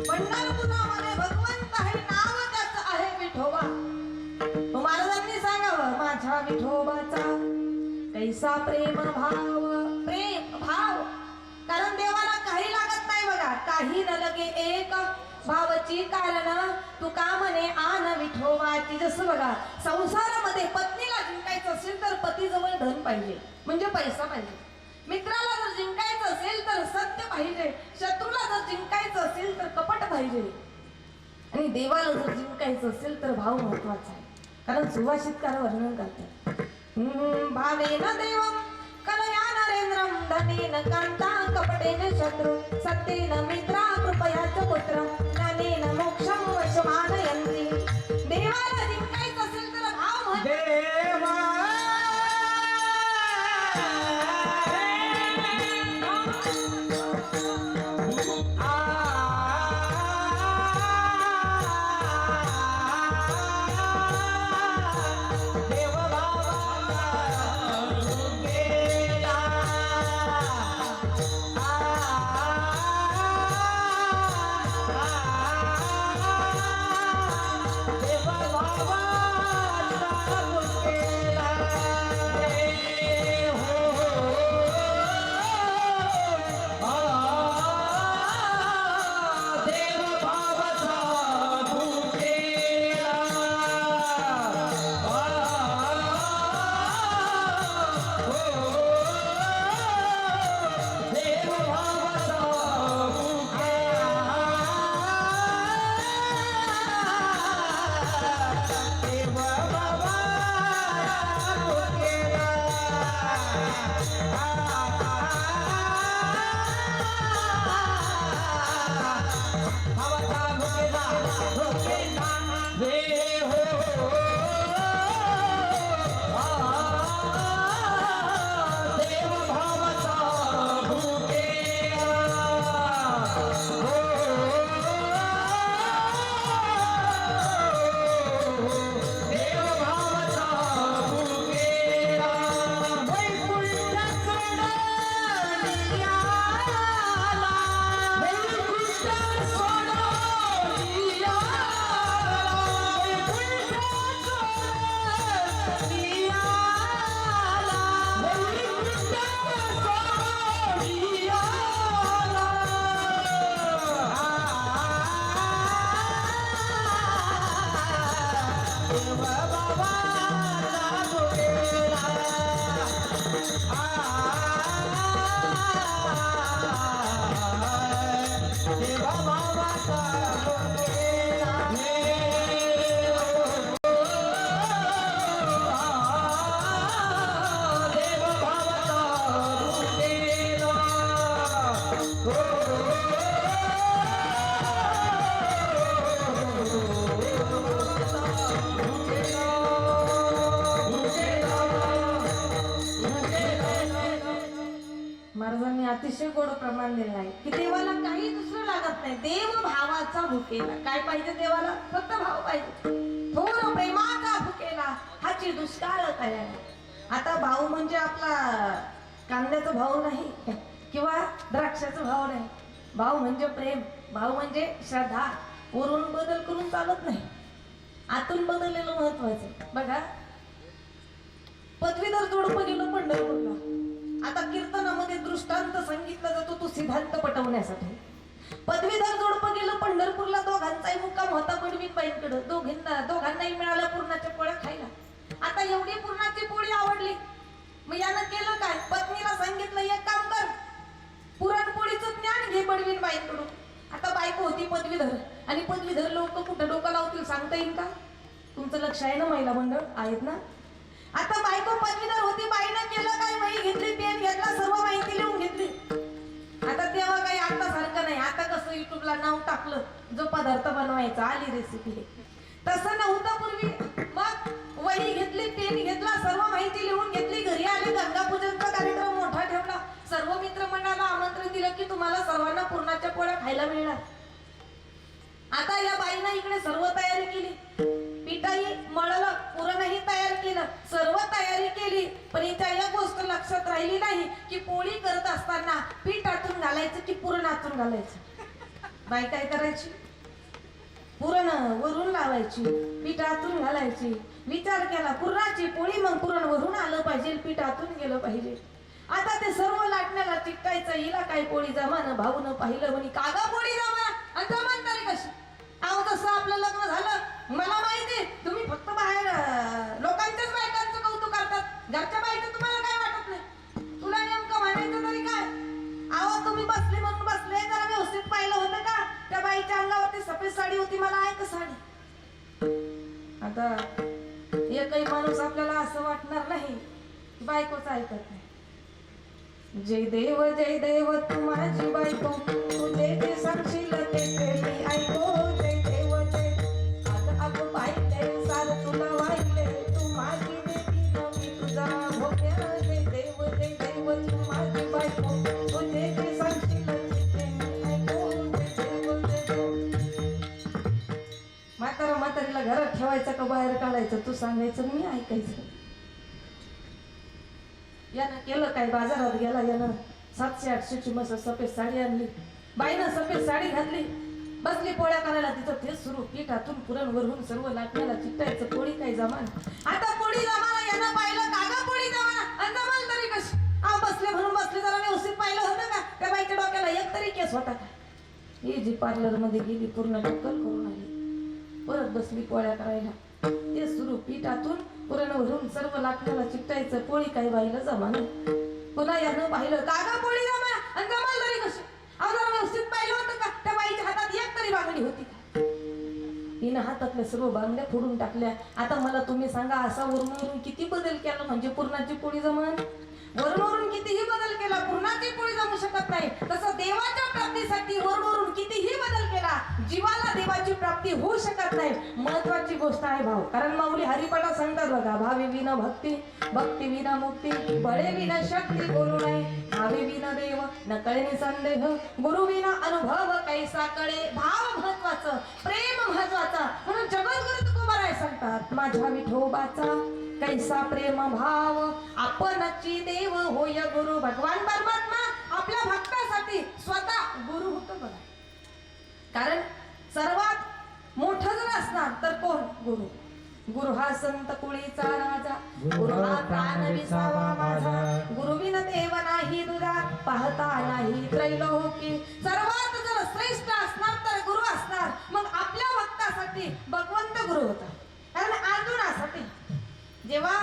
पंढरपुरामध्ये भगवंत आहे. नाव त्याचं आहे विठोबा. महाराजांनी सांगावं माझ्या विठोबाचा कैसा प्रेम भाव. प्रेम भाव कारण देवाला काही लागत नाही बघा. काही न लगे एक भावची कारण तुका म्हणे आन विठोबाची. जसं बघा संसारामध्ये पत्नीला जिंकायचं असेल तर पतीजवळ धन पाहिजे म्हणजे पैसा पाहिजे. मित्राला जर जिंकायचं असेल तर सत्य पाहिजे. शत्रूला जर जिंकायचं असेल तर कपट पाहिजे. आणि देवाला जर जिंकायचं असेल तर भाव महत्वाचा आहे. कारण सुभाषितकार वर्णन करतात भावेन देवम कलया नरेंद्रम धनेन कांता कपटेन शत्रु सत्येन मित्रा कृपयाच पुत्र ज्ञानेन मोक्षम वशमानयन्ति. देवाला जिंकायचं असेल तर भाव महत्वाचा. महाराजांनी अतिशय गोड प्रमाण दिलं आहे की देवाला काही दुसरं लागत नाही. देव भावाचा भुकेला. काय पाहिजे देवाला? फक्त भाव पाहिजे. थोर प्रेमाचा भुकेला हाची दुष्काळ तयार. आता भाऊ म्हणजे आपला कांद्याचा भाव नाही किंवा द्राक्षाचा भाव नाही. भाव म्हणजे प्रेम, भाव म्हणजे श्रद्धा. वरून बदल करून चालत नाही, आतून बदललेलं महत्वाचं. बघा, पदवीधर जोडपं गेलं पंढरपूरला. आता कीर्तनामध्ये दृष्टांत सांगितला जातो तो सिद्धांत पटवण्यासाठी. पदवीधर जोडपं गेलं पंढरपूरला. दोघांचाही मुक्काम होता पडवीनबाईंकडे. दोघांनाही मिळालं पुरणाच्या पोळ्या खायला. आता एवढी पुरणाची पोळी आवडली, मग यानं केलं काय? पत्नीला सांगितलं, एक काम कर, पुरणपोळीचं ज्ञान घे पडवीनबाईंकडून. आता बायको होती पदवीधर, आणि पदवीधर लोक कुठं डोकं लावतील सांगता येईल का? तुमचं लक्ष आहे ना? महिला मंडळ आहेत ना? आता बायको पदवीधर होती, बाईनं केलं काय? वही घेतली, पेन घेतला, सर्व माहिती लिहून घेतली. आता तेव्हा काही आता सारखं नाही. आता कसं युट्यूबला नाव टाकलं, जो पदार्थ बनवायचा आली रेसिपी. तसं नव्हतं पूर्वी. मग वही घेतली, पेन घेतला, सर्व माहिती लिहून घेतली. घरी आले, गंगापूजनचा कार्यक्रम मोठा ठेवला. सर्व मित्रमंडळाला आमंत्रण दिलं की तुम्हाला सर्वांना पुरणाच्या पोळ्या खायला मिळणार. आता या बाईनं इकडे सर्व तयारी केली. पिठाही मळलं, पुरणही तयार केलं, सर्व तयारी केली. पण हिच्या एक गोष्ट लक्षात राहिली नाही की पोळी करत असताना पीठ आतून घालायचं की पुरण आतून घालायचं. बाई काय करायची? पुरण वरून लावायची, पीठ आतून घालायची. विचार केला, पुरणाची पोळी, मग पुरण वरून आलं पाहिजे, पीठ आतून गेलं पाहिजे. आता ते सर्व लाटण्याला चिकटायचं. हिला काय पोळी जमानं? भाऊनं पाहिलं, म्हणे कागा पोळी जमा आणि जमान तरी कशी? अहो, जसं आपलं लग्न झालं, मला माहिती तुम्ही फक्त बाहेर लोकांच्याच बायकांचं कौतुक करतात, घरच्या बाईचं तुम्हाला काय वाटत नाही. तुला नेमकं म्हणायचं तरी काय? अहो, तुम्ही बसले म्हणून बसले, जरा व्यवस्थित पाहिलं होतं का? त्या बाईच्या अंगावरती सफेद साडी होती, मला आहे का साडी? आता एकही माणूस आपल्याला असं वाटणार नाही बायकोच ऐकत नाही. जय देव तू माझी बायको, तू जे सांगशील ते मी ऐको. जय देव अगं पाहिले सार तुला वाहिले, तू माझी देवी मी तुझा भोग्या. जय देव तू माझी बायको, तू जे सांगशील ते मी ऐको. जय देव. म्हातारीला घरात ठेवायचं का बाहेर काढायचं? तू सांगायचं, मी ऐकायचं. यानं केलं काय? बाजारात गेला, यानं 700-800ची मस्त सफेद साडी आणली. बाईनं सफेद साडी घातली, बसली पोळ्या करायला. तिचं तेच सुरू, पिठातून पुरण वरून सर्व लाटण्याला चिकटायचं. पोळी काही जमान. आता पोळी जमाना. यानं पाहिलं, कागा पोळी जमाना आणि जमाल तरी कशी? बसले म्हणून बसले, जरा व्यवस्थित पाहिलं होतं का? त्या बाईच्या डोक्याला एक तरी केस होता का? ही जी पार्लर मध्ये गेली, पूर्ण टक्कल करून आली, परत बसली पोळ्या करायला. ते सुरू, पिठातून पुरण वरून सर्व लाटण्याला चिकटायचं. पोळी काही बाईला जमाना. पुन्हा यानं पाहिलं, कागा पोळी जमा आणि जमाल तरी कशी? जरा व्यवस्थित पाहिलं होतं का? त्या बाईच्या हातात एक तरी बांगडी होती का? हिनं हातातल्या सर्व बांगड्या फोडून टाकल्या. आता मला तुम्ही सांगा, असा वरून किती बदल केला म्हणजे पुरणाची पोळी जमान? वरून कितीही बदल केला, पुरणाची पोळी जमू शकत नाही. तसं देवाच्या प्राप्तीसाठी वरून कितीही बदल केला, जीवाला देवाची प्राप्ती होऊ शकत नाही. महत्वाची गोष्ट आहे भाव. कारण माऊली हरिपाठा सांगतात बघा, भावी विना भक्ती, भक्ती विना मुक्ती, बळे विना शक्ती बोलू नये, भावी विना देव न कळे संदेह, गुरु विना अनुभव कैसा कळे. भाव महत्वाचं, प्रेम महत्वाचं. म्हणून जगद्गुरु तुकोबाराय सांगतात, माझ्या विठोबाचा कैसा प्रेम भाव, आपणची देव होय गुरु. भगवान परमात्मा आपल्या भक्तासाठी स्वतः गुरु होतो बघा. कारण सर्वात मोठं जर असणार तर कोण? गुरु. गुरु हा संत कुळीचा राजा, गुरु हा प्राण विसावा माझा, गुरुविन देव नाही दुजा, पाहता नाही त्रैलोकी. सर्वात जर श्रेष्ठ असणार तर गुरु असणार. मग आपल्या भक्तासाठी भगवंत गुरु होता. कारण अर्जुनासाठी जेव्हा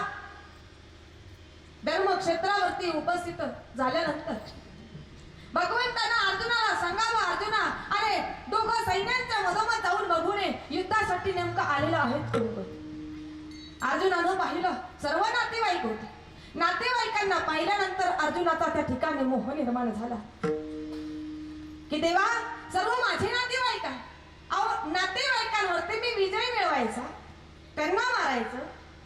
धर्मक्षेत्रावरती उपस्थित झाल्यानंतर भगवंतानं अर्जुनाला सांगावं, अर्जुना, अरे दोघं सैन्यांच्या मधोमध जाऊन बघू नये, युद्धासाठी नेमकं आलेलं आहेत कोण? अर्जुनानं पाहिलं, सर्व नातेवाईक होते. नातेवाईकांना पाहिल्यानंतर अर्जुनाचा त्या ठिकाणी मोह निर्माण झाला. की देवा सर्व माझे नातेवाईक आहे. अहो नातेवाईकांवरती मी विजय मिळवायचा, त्यांना मारायचं,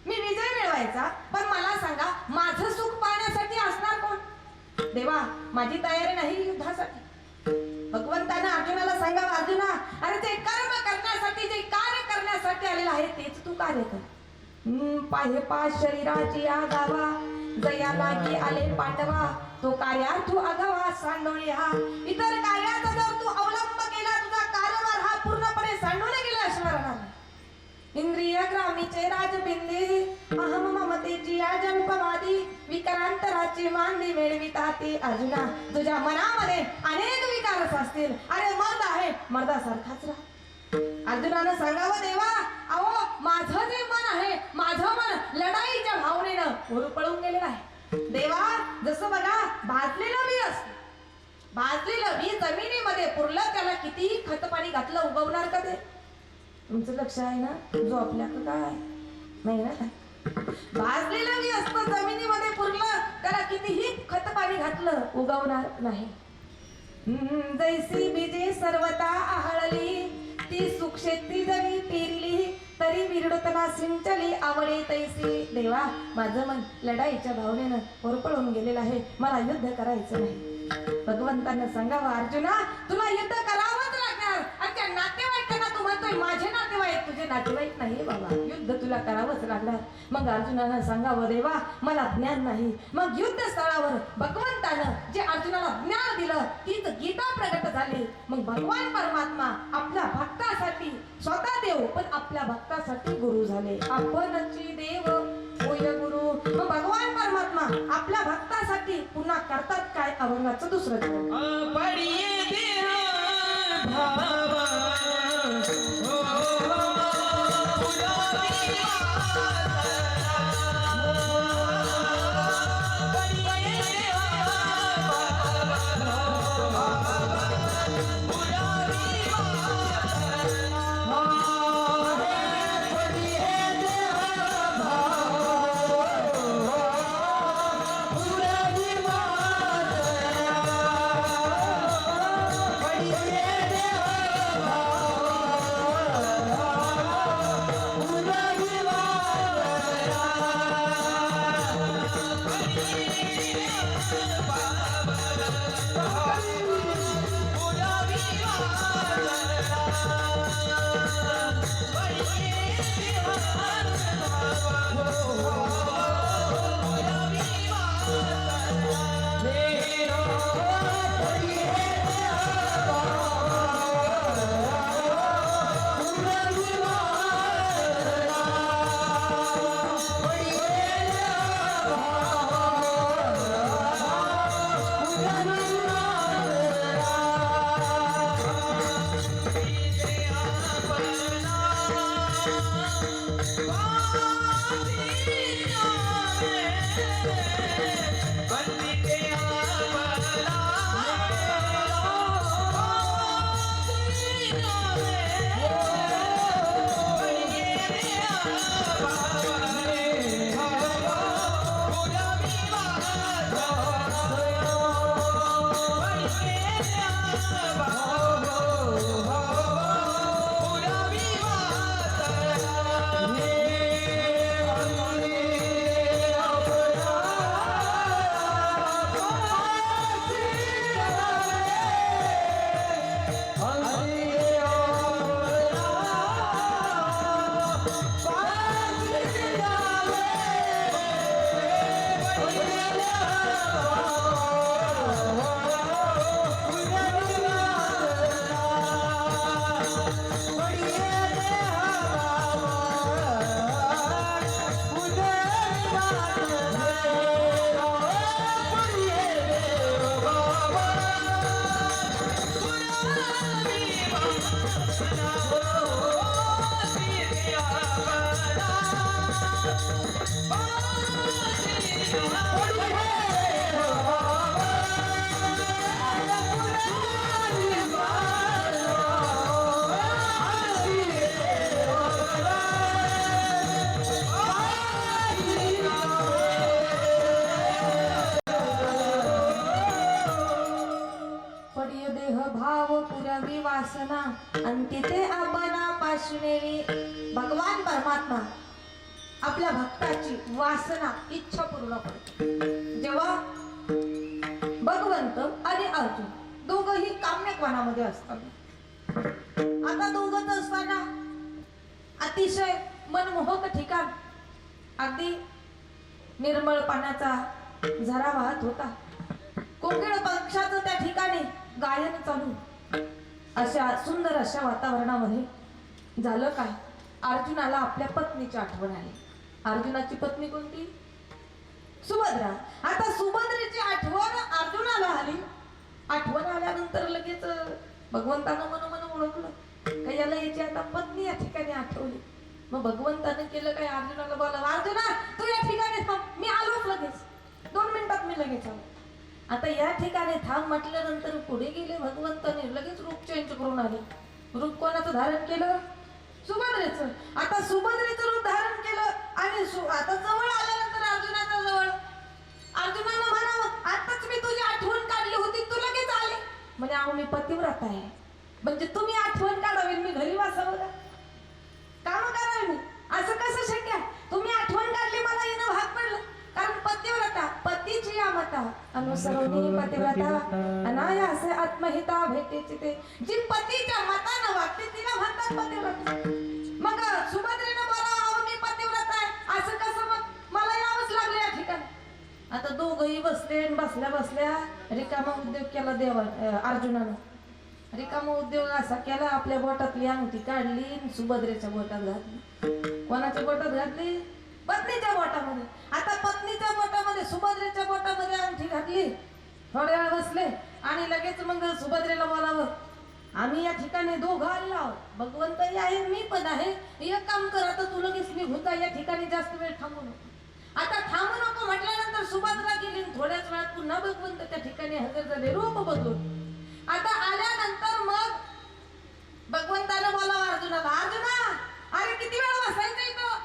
मी विजय मिळवायचा. पण मला सांगा माझं सुख पाहण्यासाठी असणार कोण? देवा माझी तयारी नाही युद्धासाठी. भगवंतानं अर्जुनाला सांगावं, अर्जुना अरे जे कर्म करण्यासाठी, जे कार्य करण्यासाठी आलेलं आहे तेच तू कार्य कर. पाहे पा शरीराची आगावा, जया लागी आले पांडवा, तो कार्यार्थू आगावा सांडोळी हा. इतर कार्याचा जर तू अवलंब केला, तुझा कारभार हा पूर्णपणे सांडून गेल्याशिवाय राहणार नाही. इंद्रिय ग्रामीचे राजबिंदी, अहम ममतेची अजल्पवादी, विकारांतराची मांदी मिळविता ती. अर्जुना तुझ्या मनामध्ये अनेक विकारच असतील, अरे मर्द आहे मर्दासारखाच राहा. अर्जुनानं सांगावं, देवा अहो माझं जे मन आहे, माझं मन लढाईच्या भावनेनं होरपळून गेलेलं आहे. देवा जसं बघा भाजलेलं बी असतं, भाजलेलं बी जमिनीमध्ये पुरलं, त्याला कितीही खत पाणी घातलं उगवणार का ते? तुमचं लक्ष आहे ना? जो आपल्या काय नाही ना, भाजलेलं बी असतं जमिनीमध्ये पुरलं, त्याला कितीही खत पाणी घातलं उगवणार नाही. जैसी बीजे सर्वता आहळली, ती सुक्षेत्री जरी पेरली, तरी विरडतना सिंचली आवडे तैसी. देवा माझं मन लढाईच्या भावनेनं होरपळून गेलेलं आहे, मला युद्ध करायचं नाही. भगवंतांना सांगावं, अर्जुना तुला युद्ध करावंच लागणार. आणि त्या नातेवाईकांना तू म्हणतोय माझे नातेवाईक, तुझे नातेवाईक नाही बाबा, युद्ध तुला करावंच लागणार. मग अर्जुनानं सांगावं, देवा मला ज्ञान नाही. मग युद्ध स्थळावर भगवंतानं जे अर्जुनाला ज्ञान दिलं तीच गीता प्रगट झाली. मग भगवान परमात्मा आपल्या भक्तासाठी स्वतः देव, पण आपल्या भक्तासाठी गुरु झाले. आपणची देव होय गुरु. मग भगवान परमात्मा आपल्या भक्तासाठी पुन्हा करतात काय? अभंगाचं दुसरं चरण. पडिये देह भावा, भाव पुरवी वासना आणि तिथे आपणा पाशनेवी. भगवान परमात्मा आपल्या भक्ताची वासना इच्छा पूर्ण करतो. जेव्हा भगवंत आणि अर्जुन दोघंही काम्यकवनामध्ये असतात. आता दोघंच असताना अतिशय मनमोहक ठिकाण, अगदी निर्मळ पाण्याचा झरा वाहत होता. कोकिळ पक्षाचं त्या ठिकाणी गायन चालू. अशा सुंदर अशा वातावरणामध्ये झालं काय, अर्जुनाला आपल्या पत्नीची आठवण आली. अर्जुनाची पत्नी कोणती? सुभद्रा. आता सुभद्रेची आठवण अर्जुनाला आली. आठवण आल्यानंतर लगेच भगवंतानं मनोमन ओळखलं का याला याची आता पत्नी या ठिकाणी आठवली. मग भगवंतानं केलं काय, अर्जुनाला बोलावं, अर्जुना तू या ठिकाणी थांब, मी आलोच लगेच, 2 मिनिटात मी लगेच आलो. आता या ठिकाणी थांब म्हटल्यानंतर पुढे गेले भगवंताने, लगेच रूप चेंज करून आले. रूप कोणाचं धारण केलं? सुभद्रेचं. आता सुभद्रेचं रूप धारण केलं आणि आता जवळ आल्यानंतर अर्जुनाच्या जवळ अर्जुनानं म्हणावं, आताच मी तुझी आठवण काढली होती, तू लगेच आले. म्हणजे अहो मी पतिव्रत आहे, म्हणजे तुम्ही आठवण काढावी, मी घरी वासावं का, काम करावे मी, असं कसं शक्य आहे? तुम्ही आठवण काढली, मला येणं भाग पडलं. कारण पतिव्रता, पतीची यामता अनुसरणी पतिव्रता अनायासे आत्महिता भेटेची. ते जी पतीच्या मतानं वागते तिला म्हणतात पतिव्रता. मग सुभद्रेनं बोलावं, मी पतिव्रत आहे, असं कसं, मग मला यावंच लागलं या ठिकाणी. आता दोघंही बसले, बसल्या बसल्या रिकामा उद्योग केला अर्जुनानं. रिकामा उद्योग असा केला, आपल्या बोटातली अंगठी काढली, सुभद्रेच्या बोटात घातली. कोणाच्या बोटात घातली? पत्नीच्या बोटामध्ये. आता पत्नीच्या बोटामध्ये, सुभद्रेच्या बोटामध्ये अंगठी घातली. थोड्या वेळ बसले आणि लगेच मग सुभद्रेला बोलावं, आम्ही या ठिकाणी दोघं आलेलो आहोत, भगवंतही आहे, मी पण आहे. एक काम कर, आता तू लगेच निघून जा, या ठिकाणी जास्त वेळ थांबू नको. आता थांबू नको म्हटल्यानंतर सुभद्रा गेली. थोड्याच वेळात पुन्हा भगवंत त्या ठिकाणी हजर झाले, रूप बदलून. आता आल्यानंतर मग भगवंतानं बोलावं अर्जुनाला, अर्जुना अरे किती वेळ बसायचं इथं?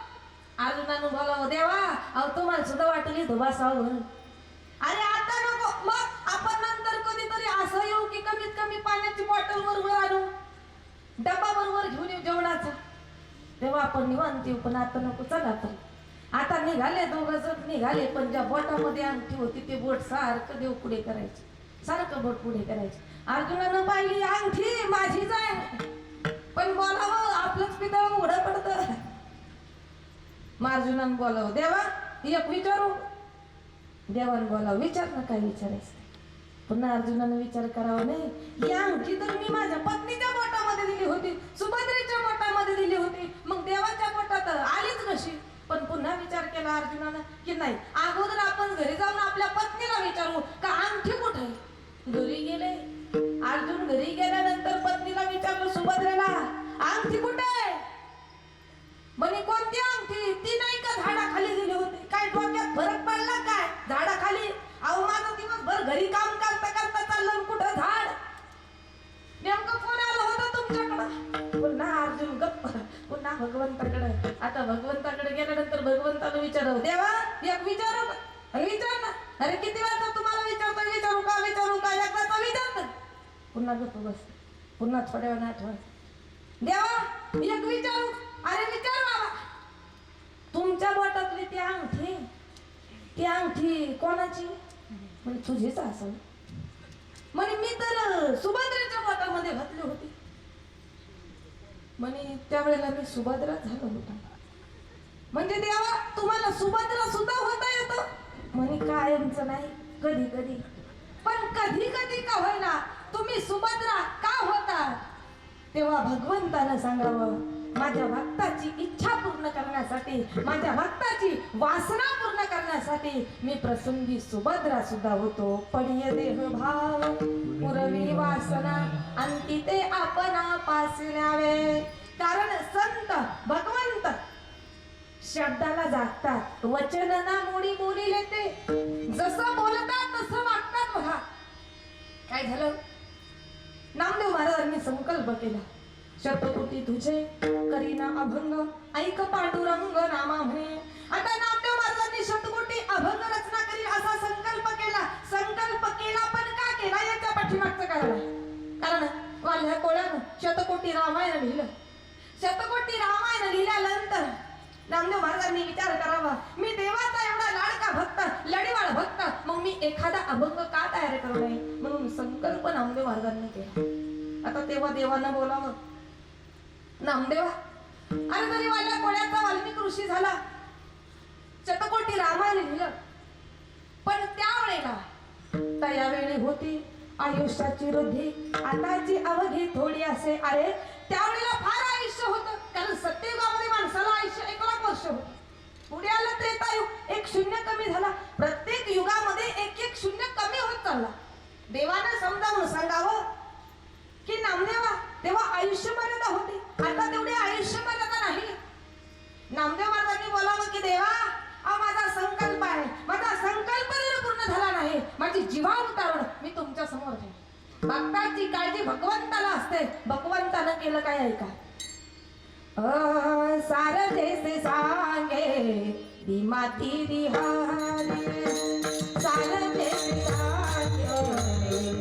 अर्जुनानं बोलावं, देवा अहो तुम्हाला सुद्धा वाटली तो बसावं. अरे आता नको, मग आपण नंतर कधीतरी असं येऊ की कमीत कमी पाण्याची बॉटल बरोबर आणू, डबा बरोबर घेऊन येऊ जेवणाचा, तेव्हा आपण निवांत येऊ. पण आता नको, चला आता निघाले, दोघं जण निघाले. पण ज्या बोटामध्ये अंगठी होती ते बोट सारखं देव पुढे करायचे, सारखं बोट पुढे करायचे. अर्जुनानं पाहिली अंगठी माझीच आहे, पण बोलावं आपलंच पितळ उघडं पडतं. मग अर्जुनानं बोलावं, देवा एक विचारू. देवानं बोलावं, विचार ना काय विचारायचं. पुन्हा अर्जुनानं विचार करावा, नाही ही अंगठी तर मी माझ्या पत्नीच्या बोटामध्ये दिली होती, सुभद्रेच्या बोटामध्ये दिली होती, मग देवाच्या बोटात आलीच कशी? पण पुन्हा विचार केला अर्जुनानं की नाही, अगोदर आपण घरी जाऊन आपल्या पत्नीला विचारू का अंगठी कुठे. घरी गेले अर्जुन. घरी गेल्यानंतर पत्नीला विचारलं, सुभद्रेला अंगठी कुठे? म्हणे कोणती अंगठी? ती नाही का झाडाखाली दिली होती? काय डोक्यात फरक पडला काय झाडाखाली? अहो माझं दिवसभर घरी काम करता करता चाललं, कुठं झाड? नेमकं कोण आलं होतं तुमच्याकडं? पुन्हा अर्जुन गप्प. पुन्हा भगवंताकडे. आता भगवंताकडे गेल्यानंतर भगवंतानं विचारलं, देवा एक विचारू का? विचार ना. अरे किती वेळा तुम्हाला विचारतो, विचारू का विचारू का, एकदा विचारत. पुन्हा गप्प बस. पुन्हा थोड्या वेळा आठवण, देवा एक विचारू. अरे विचार बाबा, तुमच्या बोटातली ती अंगठी कोणाची? म्हणजे तुझीच असेल. म्हणे मी तर सुभद्रेच्या बोटामध्ये घातली होती. म्हणे त्यावेळेला मी सुभद्रा झालो होता. म्हणजे देवा तुम्हाला सुभद्रा सुद्धा होता येतं? म्हणे कायमचं नाही, कधी कधी. पण कधी कधी का होईना तुम्ही सुभद्रा का होता? तेव्हा भगवंतानं सांगावं, माझ्या भक्ताची इच्छा पूर्ण करण्यासाठी, माझ्या भक्ताची वासना पूर्ण करण्यासाठी मी प्रसंगी सुभद्रा सुद्धा होतो. पडिय देह भाव पुरवी वासना अंती ते आपणा पासण्यावे. कारण संत भगवंत शब्दाला जागतात, वचन ना मोडी बोली ते. जसं बोलतात तसं वागतात. बघा काय झालं, नामदेव महाराजांनी संकल्प केला, शतकोटी तुझे करीना अभंग, ऐक पांडुरंग नामा म्हणे. आता नामदेव महाराजांनी शतकोटी अभंग रचना करील असा संकल्प केला. संकल्प केला पण का केला याच्या पाठीमागचं कारण आहे. कारण शतकोटी रामायण लिहिलं. शतकोटी रामायण लिहिल्यानंतर नामदेव महाराजांनी विचार करावा, मी देवाचा एवढा लाडका भक्त, लढीवाळ भक्त, मग मी एखादा अभंग का तयार करू नये, म्हणून संकल्प नामदेव महाराजांनी केला. आता तेव्हा देवानं बोलावं, नामदेवा, अरे तरी वाल्या कोण्याचा वाल्मिक ऋषी झाला, शतकोटी रामायण लिहिलं, पण त्यावेळेला त्यावेळी होती आयुष्याची वृद्धी, आताची अवधी थोडी असे. अरे त्यावेळेला फार आयुष्य होतं, कारण सत्ययुगामध्ये माणसाला आयुष्य 1 लाख वर्ष होतं. पुढे आलं त्रेतायुग, 1 शून्य कमी झाला. प्रत्येक युगामध्ये 1 शून्य कमी होत चालला. देवानं समजावून सांगावं की नामदेवा, तेव्हा आयुष्य मर्यादा होती, आता तेवढी आयुष्य मर्यादा नाही. नामदेव महाराजांनी बोलावं की देवा, माझा संकल्प आहे, माझा संकल्प पूर्ण झाला नाही, माझी जीवा उतारून मी तुमच्या समोर आहे. भक्ताची काळजी भगवंताला असते, भगवंतानं केलं काय ऐका. सार जैसे सांगे दी माती रिहारी, सार जैसे सांगे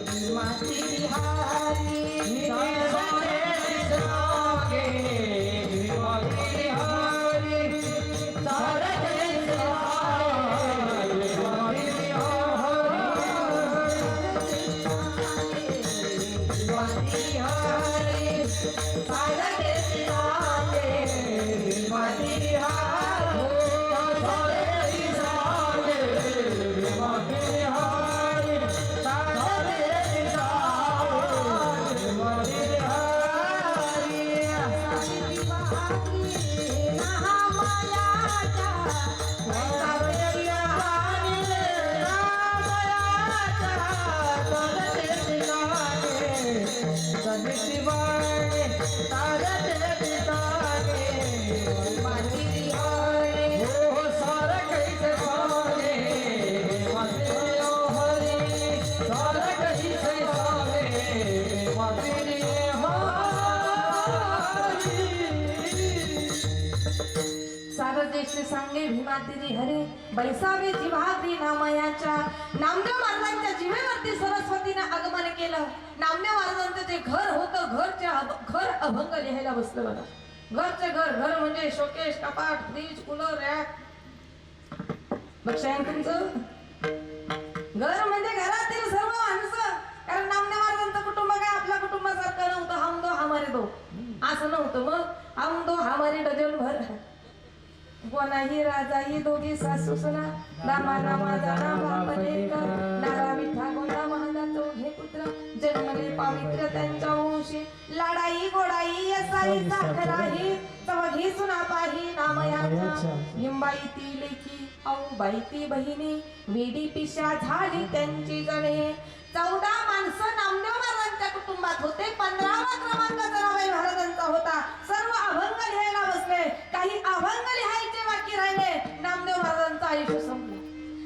दी माती रिहारी, सांगे भीमातिरी हरे, बैसावे जिव्हाग्री नामयाच्या. नामदेव महाराजांच्या जिभेवरती सरस्वतीनं आगमन केलं. नामदेव महाराजांचं जे घर होतं, घर अभंग लिहायला बसलं बघा. घरचे घर म्हणजे शोकेश, कपाट, फ्रीज, कूलर, रॅक. लक्षात आहे तुमचं? घर म्हणजे घरातील सर्व माणसं. कारण नामदेव महाराजांचं कुटुंब काय आपल्या कुटुंबासारखं नव्हतं. हम दो हमारे दो असं नव्हतं. मग हम दो हमारे डझन भर, कोणाही राजाही दोघी सासू सुना, रामा रामा जाना बाप लेक, नारा विठा गोंदा महादा चौघे पुत्र, जन्मले पावित्र्य त्यांच्या वंशी, लाडाई गोडाई असाई साखराही, चवघी सुना पाही नामयाच्या. हिंबाई ती लेकी, आऊबाई ती बहिणी, वेडी पिशा झाली त्यांची जणे. 14 माणसं नामदेव महाराजांच्या कुटुंबात होते. 15वा क्रमांक जनाबाई महाराजांचा होता. सर्व अभंग लिहायला बसले. काही अभंग लिहायचे बाकी राहिले. नामदेव महाराजांचं आयुष्य संपलं.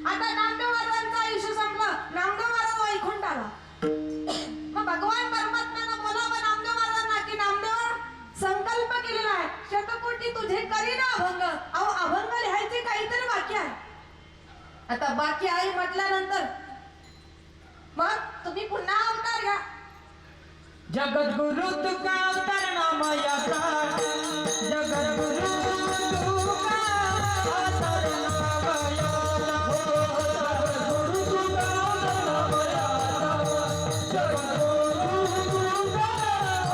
आता नामदेव महाराजांचं आयुष्य संपलं, नामदेव महाराज वैकुंठाला. मग भगवान परमात्म्यानं बोलावं नामदेव महाराजांना की नामदेव, संकल्प केलेला आहे, शतकोटी तुझे करीन अभंग. अहो अभंग लिहायचे काहीतरी बाकी आहे. आता बाकी आहे म्हटल्यानंतर मग तुम्ही पुन्हा अवतार घ्या. जगद्गुरु तुका अवतार नामयाचा, जगद्गुरु तुका अवतार नामयाचा, जगद्गुरु तुका अवतार नामयाचा, जगद्गुरु तुका अवतार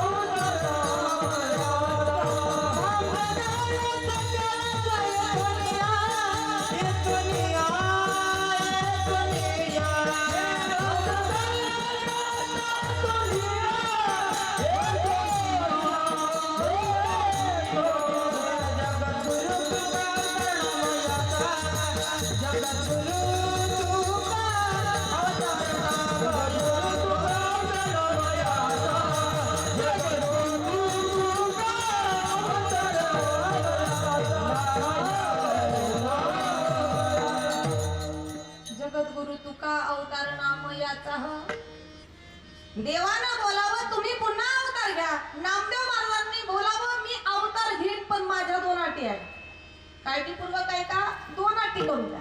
जगद्गुरु तुका अवतार नामयाचा. देवानं बोलावं तुम्ही पुन्हा अवतार घ्या. नामदेव महाराजांनी बोलावं मी अवतार घेईन, पण माझ्या 2 अटी आहेत. काळजीपूर्वक ऐका, 2 अटी करून द्या.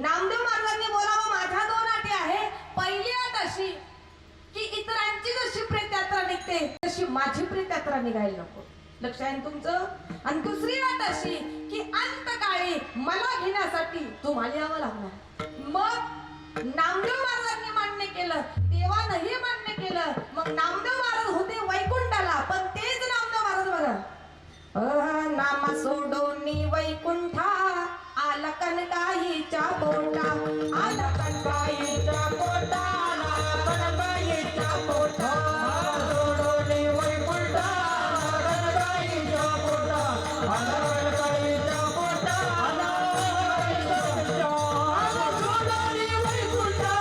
नामदेव महाराजांनी बोलावं माझ्या 2 अटी आहे. पहिली अट अशी की इतरांची जशी प्रेतयात्रा निघते तशी माझी प्रेतयात्रा रस्त्याला निघायला नको. लक्ष आहे ना तुमचं. आणि दुसरी वाट अशी की अंतकाळी मला घेण्यासाठी तुम्हाला यावं लागणार. मग नामदेव महाराजांनी मान्य केलं, देवानंही मान्य केलं. मग नामदेव महाराज होते वैकुंठाला, पण तेच नामदेव महाराज बघा नाम सोडून वैकुंठा आला कनकाईच्या पोटा, आला कनकाईच्या पोटा, आला कनकाईच्या पोटा. सोडून वैकुंठा आला कनकाईच्या पोटा, आला कनकाईच्या पोटा, आला कनकाईच्या पोटा. आला सोडून वैकुंठा,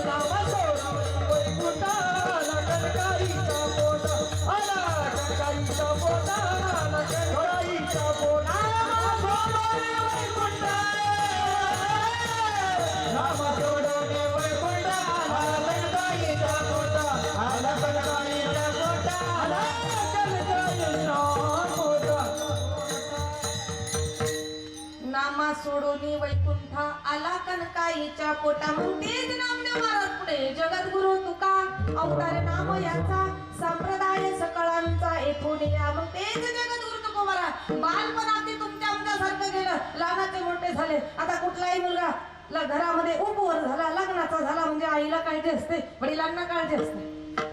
नाम सोडून वैकुंठा आला कनकाईच्या पोटा, आला कनकाईच्या पोटा, आला कनकाईच्या पोटा. नाम सोडून वैकुंठा आला कनकाईच्या पोटा, आला कनकाईच्या पोटा, आला कनकाईच्या पोटा. नामा सोडून वैकुंठा आला कनकाईच्या पोटा. मग तेच नामदेव महाराज पुढे जगद्गुरु तुका अवतार नाम याचा संप्रदाय सकळांचा येथून या. मग तेच जगद्गुरु तुकोबारा बालपणात ते तुमच्या आमच्यासारखं गेलं, लहानाचे मोठे झाले. आता कुठलाही मुलगा घरामध्ये उपवर झाला, लग्नाचा झाला म्हणजे आईला काळजी असते, वडिलांना काळजी असते.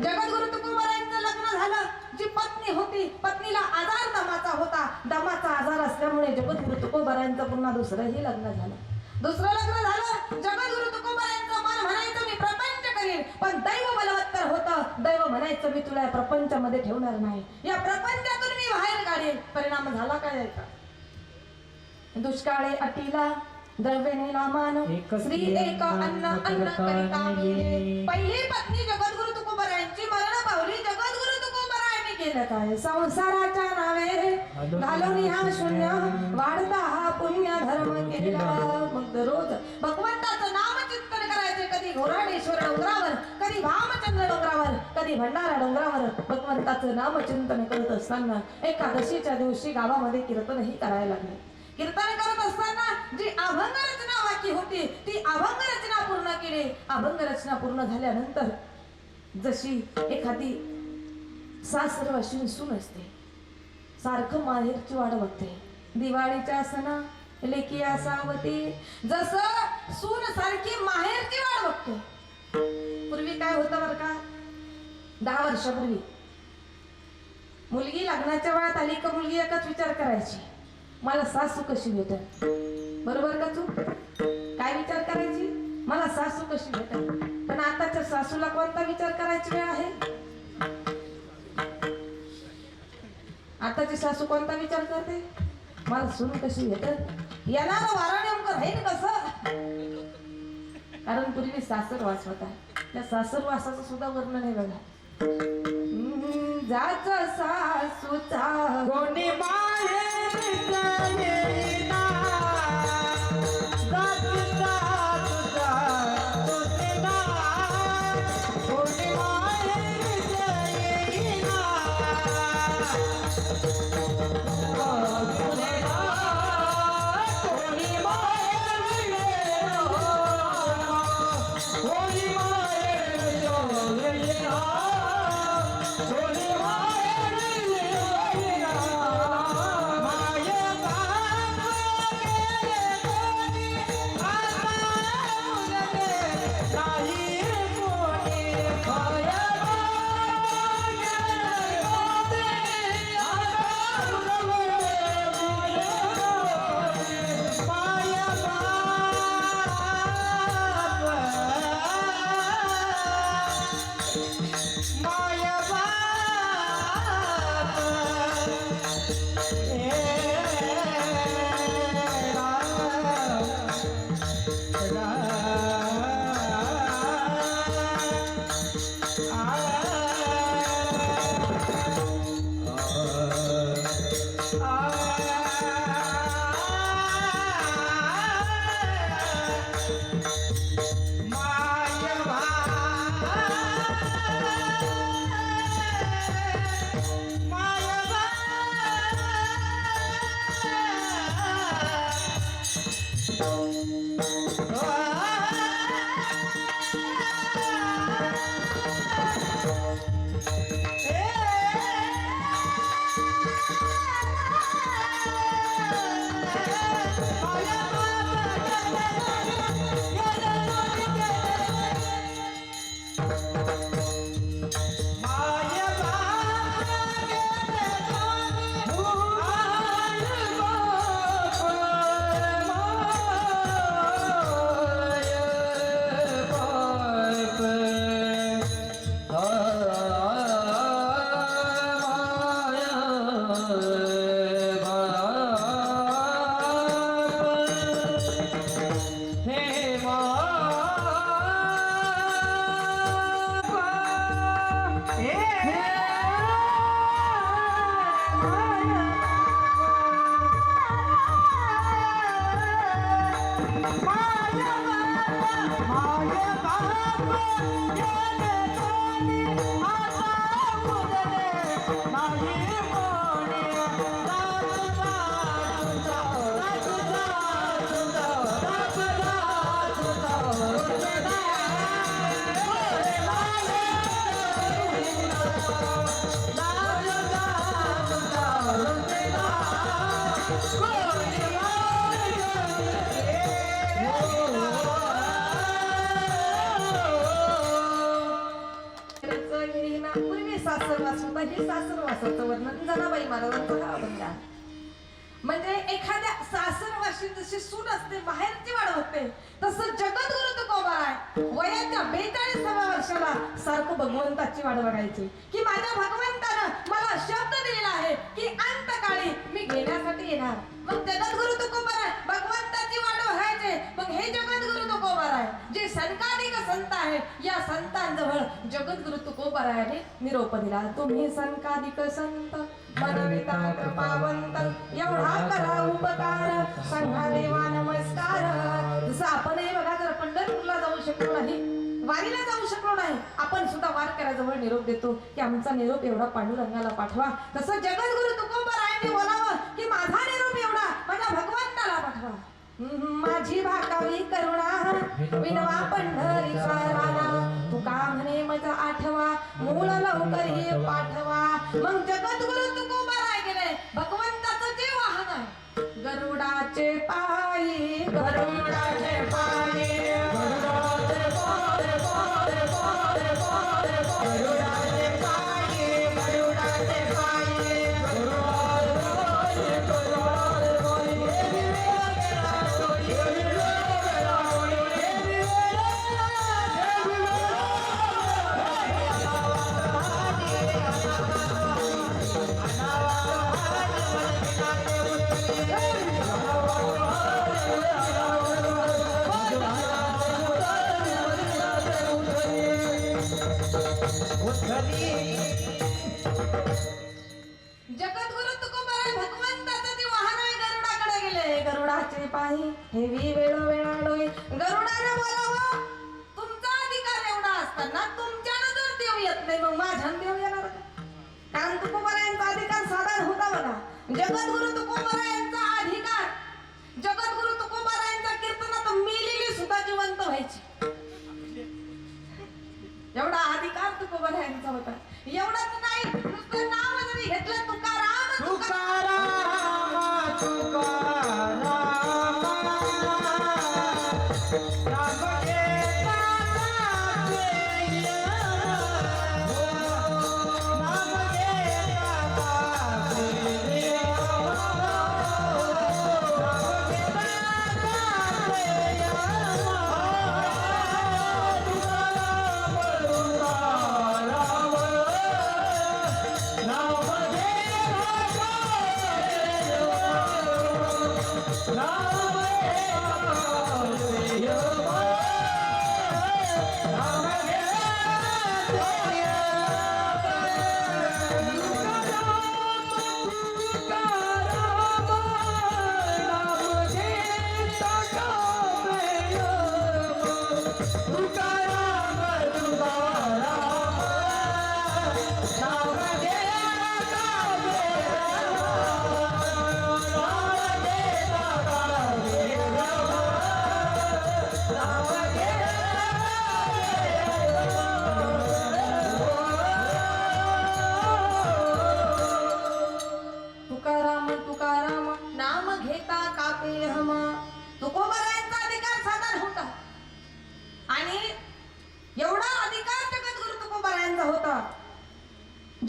जगद्गुरु तुकोबारांचं लग्न झालं. जी पत्नी होती, पत्नीला आजार दमाचा होता. दमाचा आजार असल्यामुळे जगद्गुरु तुकोबारांचं पुन्हा दुसरंही लग्न झालं. दुसरं लग्न झालं. जगद्गुरु तुकोबारांचं मन म्हणायचं मी प्रपंच करीन, पण दैव बलवत्तर होतं. दैव म्हणायचं मी तुला या प्रपंचामध्ये ठेवणार नाही, या प्रपंचातून मी बाहेर काढेल. परिणाम झाला काय याचा? दुष्काळे अटीला द्रव्य नेला मान, श्री एक अन्न अन्न करिता मिळे. पहिली पत्नी जगद्गुरु तुकोबारायांची मरण पावली. जगद्गुरु तुकोबारायांनी केलं काय? संसाराच्या नावे घालून हा शून्य वाढता हा पुण्य धर्म केला. मग रोज भगवंताचं नामचिंतन करायचे. कधी घोराडेश्वर डोंगरावर, कधी भामचंद्र डोंगरावर, कधी भंडारा डोंगरावर भगवंताचं नामचिंतन करत असताना एकादशीच्या दिवशी गावामध्ये कीर्तनही करायला लागले. कीर्तन करत असताना जी अभंग रचना बाकी होती ती अभंग रचना पूर्ण केली. अभंग रचना पूर्ण झाल्यानंतर जशी एखादी सासरवाशी सून असते, सारखं माहेरची वाट बघते. दिवाळीच्या सणा लेकी असावती, जसं सून सारखी माहेरची वाट बघते. पूर्वी काय होतं बरं का, 10 वर्षापूर्वी मुलगी लग्नाच्या वेळात आली का मुलगी एकच विचार करायची, मला सासू कशी भेटेल. बरोबर का तू? काय विचार करायची? मला सासू कशी भेटेल. पण आताच्या सासूला कोणता विचार करायची वेळ आहे? आताची सासू कोणता विचार करते? मला सून कशी भेटेल. येणारं वारा नेमकं राहील कसं? कारण पूर्वी सासरवास होता. त्या सासरवासाचं सुद्धा वर्णन आहे बघा. जाचा सासूचा कोणी बाहेर येईना, जाचा सासूचा तुझेना, कोणी बाहेर येईना, कोणी बाहेर येईना, कोणी बाहेर येईना. सासरवास होता. हे सासरवासाचं वर्णन जनाबाई महाराजांचा हा अभंग आहे. म्हणजे एखाद्या सासरवाशी जशी सून असते बाहेरची वाढवते तसं जगद्गुरु तुकोबाराय वयाच्या 42व्या वर्षाला सारखं भगवंताची वाढ बघायची की माझ्या भगवंतानं मला शब्द दिलेला आहे की अंतकाळी मी घेण्यासाठी येणार. मग जगद्गुरु तुकोबाराय भगवंताची वाढ बघायचे. मग हे जगद्गुरु तुकोबाराय जे संतानिक संत आहे या संतांजवळ जगद्गुरु तुकोबारायाने निरोप दिला. तुम्ही संतानिक संत मनविता कृपावंत एवढा करा उपकार सांगा देवा नमस्कार. जसं आपणही बघा जर पंढरपूरला जाऊ शकलो नाही वारीला जाऊ शकलो नाही आपण सुद्धा वारकऱ्याजवळ निरोप देतो की आमचा निरोप एवढा पांडुरंगाला पाठवा. तसं जगद्गुरु तुकोबारायांनी बोलावं की माझा निरोप एवढा माझ्या भगवंताला पाठवा. माझी भाकावी करुणा विनवा पंढरी राना तुका म्हणे माझा आठवा मूळ लवकर हे पाठवा. मग जगद्गुरु तुकोबाराय गेले भगवंताचं जे वाहन आहे गरुडाचे पायी गरुडाचे पायी गरुडाचे पायी गरुडाचे पायी जगद्गुरु तुकोबाराय भगवंताचं जे वाहन आहे गरुडाकडे गेले. गरुडाचे पायी हेवी वेळोवेळा डोई गरुडाने बोलावं. तुमचा अधिकार एवढा असताना तुमच्यानं जर देव येत नाही मग माझ्यानं देव येणार का? कारण तुकोबारायांचा अधिकार साधारण होता बघा. जगद्गुरु तुकोबारायांचा अधिकार जगद्गुरु तुकोबारायांच्या कीर्तनात मेलेली सुद्धा जिवंत व्हायची एवढा अधिकार तुकोबारायांचा होता. एवढंच नाही नुसतं नाव जरी घेतलं तुकाराम तुकाराम तुकाराम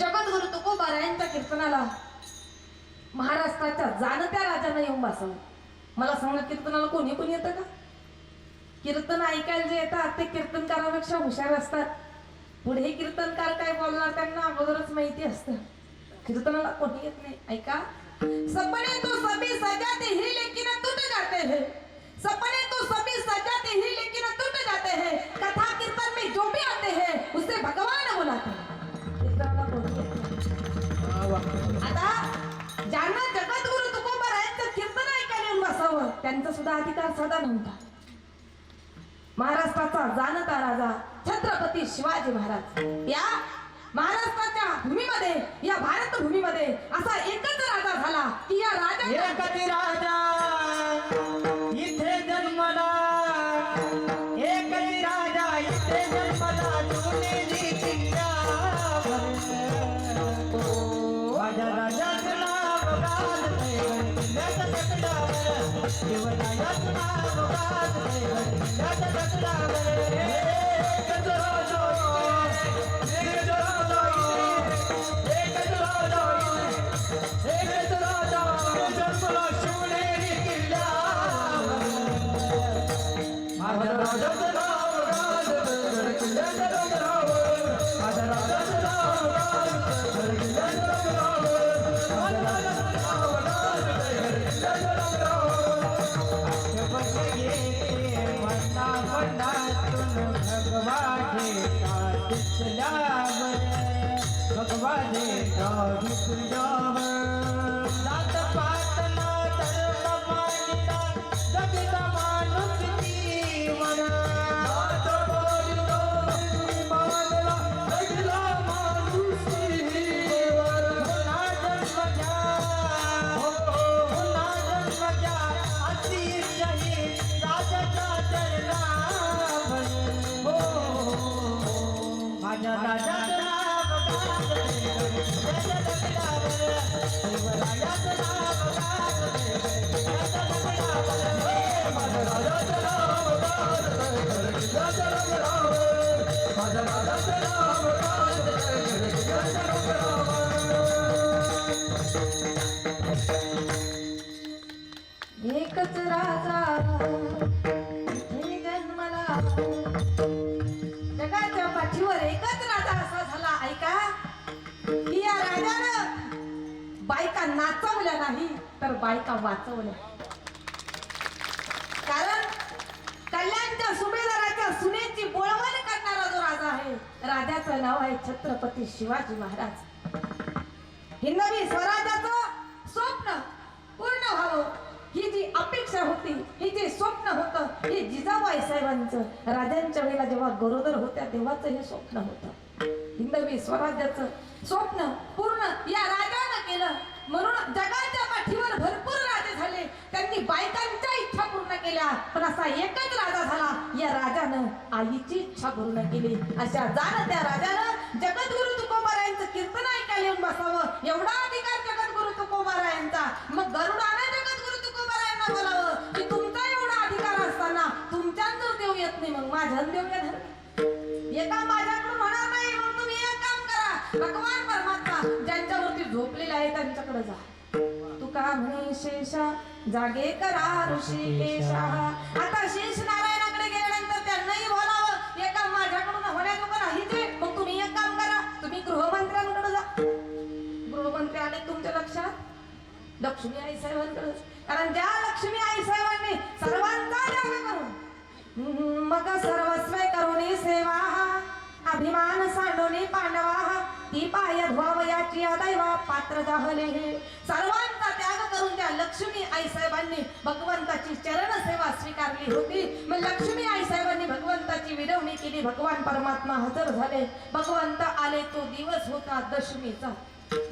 जगद्गुरु तुकोबारायांच्या कीर्तनाला महाराष्ट्राच्या जाणत्या राजानं येऊन बसवलं. मला सांगा कीर्तनाला कोणी कोणी येतं का? कीर्तन ऐकायला जे येतात ते कीर्तनकारापेक्षा हुशार असतात. पुढे कीर्तनकार काय बोलणार त्यांना अगोदरच माहिती असतं. कीर्तनाला कोणी येत नाही. ऐका, सपने तो सभी सजाते ही लेकिन टूट जाते हैं. सपने तो सभी सजाते ही लेकिन टूट जाते हैं. कथा कीर्तन में जो भी आते हैं उसे भगवान बुलाते हैं. कीर्तनाला कोणी येत नाही. आता ज्यांना जगद्गुरु तुकोबारायांचं कीर्तन ऐकायला येऊन बसावं त्यांचा सुद्धा अधिकार साधा नव्हता. महाराष्ट्राचा जाणता राजा छत्रपती शिवाजी महाराज या महाराष्ट्राच्या भूमीमध्ये या भारत भूमीमध्ये असा एकच राजा झाला की या राजा एकच राजा इथे जन्मला. एकच राजा इथे जन्मला. जुनेली किल्ल्यावर माझ्या राजाचं नाव गाजते किल्ल्याच्या तकड्यावर. शिवरायाचं नाव गाजते किल्ल्याच्या तकड्यावर. एकच राजा एकच राजा माझे ठावी तुझ्यावर जात पात ना धर्म मानिता जगत माणूस जीवन जात पात मानला जगला माणूस जीवन पुन्हा जन्म घ्या पुन्हा जन्म घ्या अति जही राजाच्या चरणावर हो माझ्या राजाचं नाव गाजले जय जय जगदावर शिवरायाचं नाव गाजले जय जय जगदावर माझ्या राजाचं नाव गाजले जय जय जगदावर माझ्या राजाचं नाव गाजले जय जय जगदावर एकच राजा इथे जन्मला जगाच्या पाठीवर एकच राजा असा झाला ऐका की या राजानं बायका नाचवल्या नाही तर बायका वाचवल्या कारण कल्याणच्या सुभेदाराच्या सुनेची बोळवण करणारा जो राजा आहे राजाचं नाव आहे छत्रपती शिवाजी महाराज हिंदवी स्वराज्याचं स्वप्न पूर्ण व्हावं ही जी अपेक्षा होती ही जे स्वप्न होतं हे जिजाबाई साहेबांचं राजांच्या वेळेला जेव्हा गरोदर होत्या तेव्हाच हे स्वप्न होतं हिंदवी स्वराज्याचं स्वप्न पूर्ण या राजानं केलं म्हणून जगाच्या पाठीवर भरपूर राजे झाले त्यांनी बायकांच्या इच्छा पूर्ण केल्या पण असा एकच राजा झाला या राजानं आईची इच्छा पूर्ण केली अशा त्या राजानं जगद्गुरु तुकोबारायांचं कीर्तन ऐकायला येऊन बसावं एवढा अधिकार जगद्गुरु तुकोबारायांचा मग गरुडाने जगद्गुरु तुकोबारायांना बोलावं की तुमचा एवढा अधिकार असताना तुमच्यात जर देव येत नाही मग माझ्यात देव येणार एका माझ्याकडून होणार नाही मग तुम्ही एक काम करा भगवान परमात्मा ज्यांच्यावरती झोपलेले आहे त्यांच्याकडे जा तुका म्हणे शेषा जागे करा ऋषिकेशा आता शेष नारायणाकडे गेल्यानंतर त्यांनाही बोलावं एका माझ्याकडून होण्याजोगं नाही ते मग तुम्ही एक काम करा तुम्ही गृहमंत्र्यांकडे जा गृहमंत्री आले तुमच्या लक्षात लक्ष्मी आई साहेबांकडे कारण ज्या लक्ष्मी आई साहेबांनी सर्वांचा त्याग करून मग सर्वस्व करुणी सेवा अभिमान सांडोनी पांडवा ती पाय धुवावयाची दैवा पात्र जाहले सर्वांचा त्याग करून त्या लक्ष्मी आई साहेबांनी भगवंताची चरण सेवा स्वीकारली होती मग लक्ष्मी आई साहेबांनी भगवंताची विनवणी केली भगवान परमात्मा हजर झाले भगवंत आले तो दिवस होता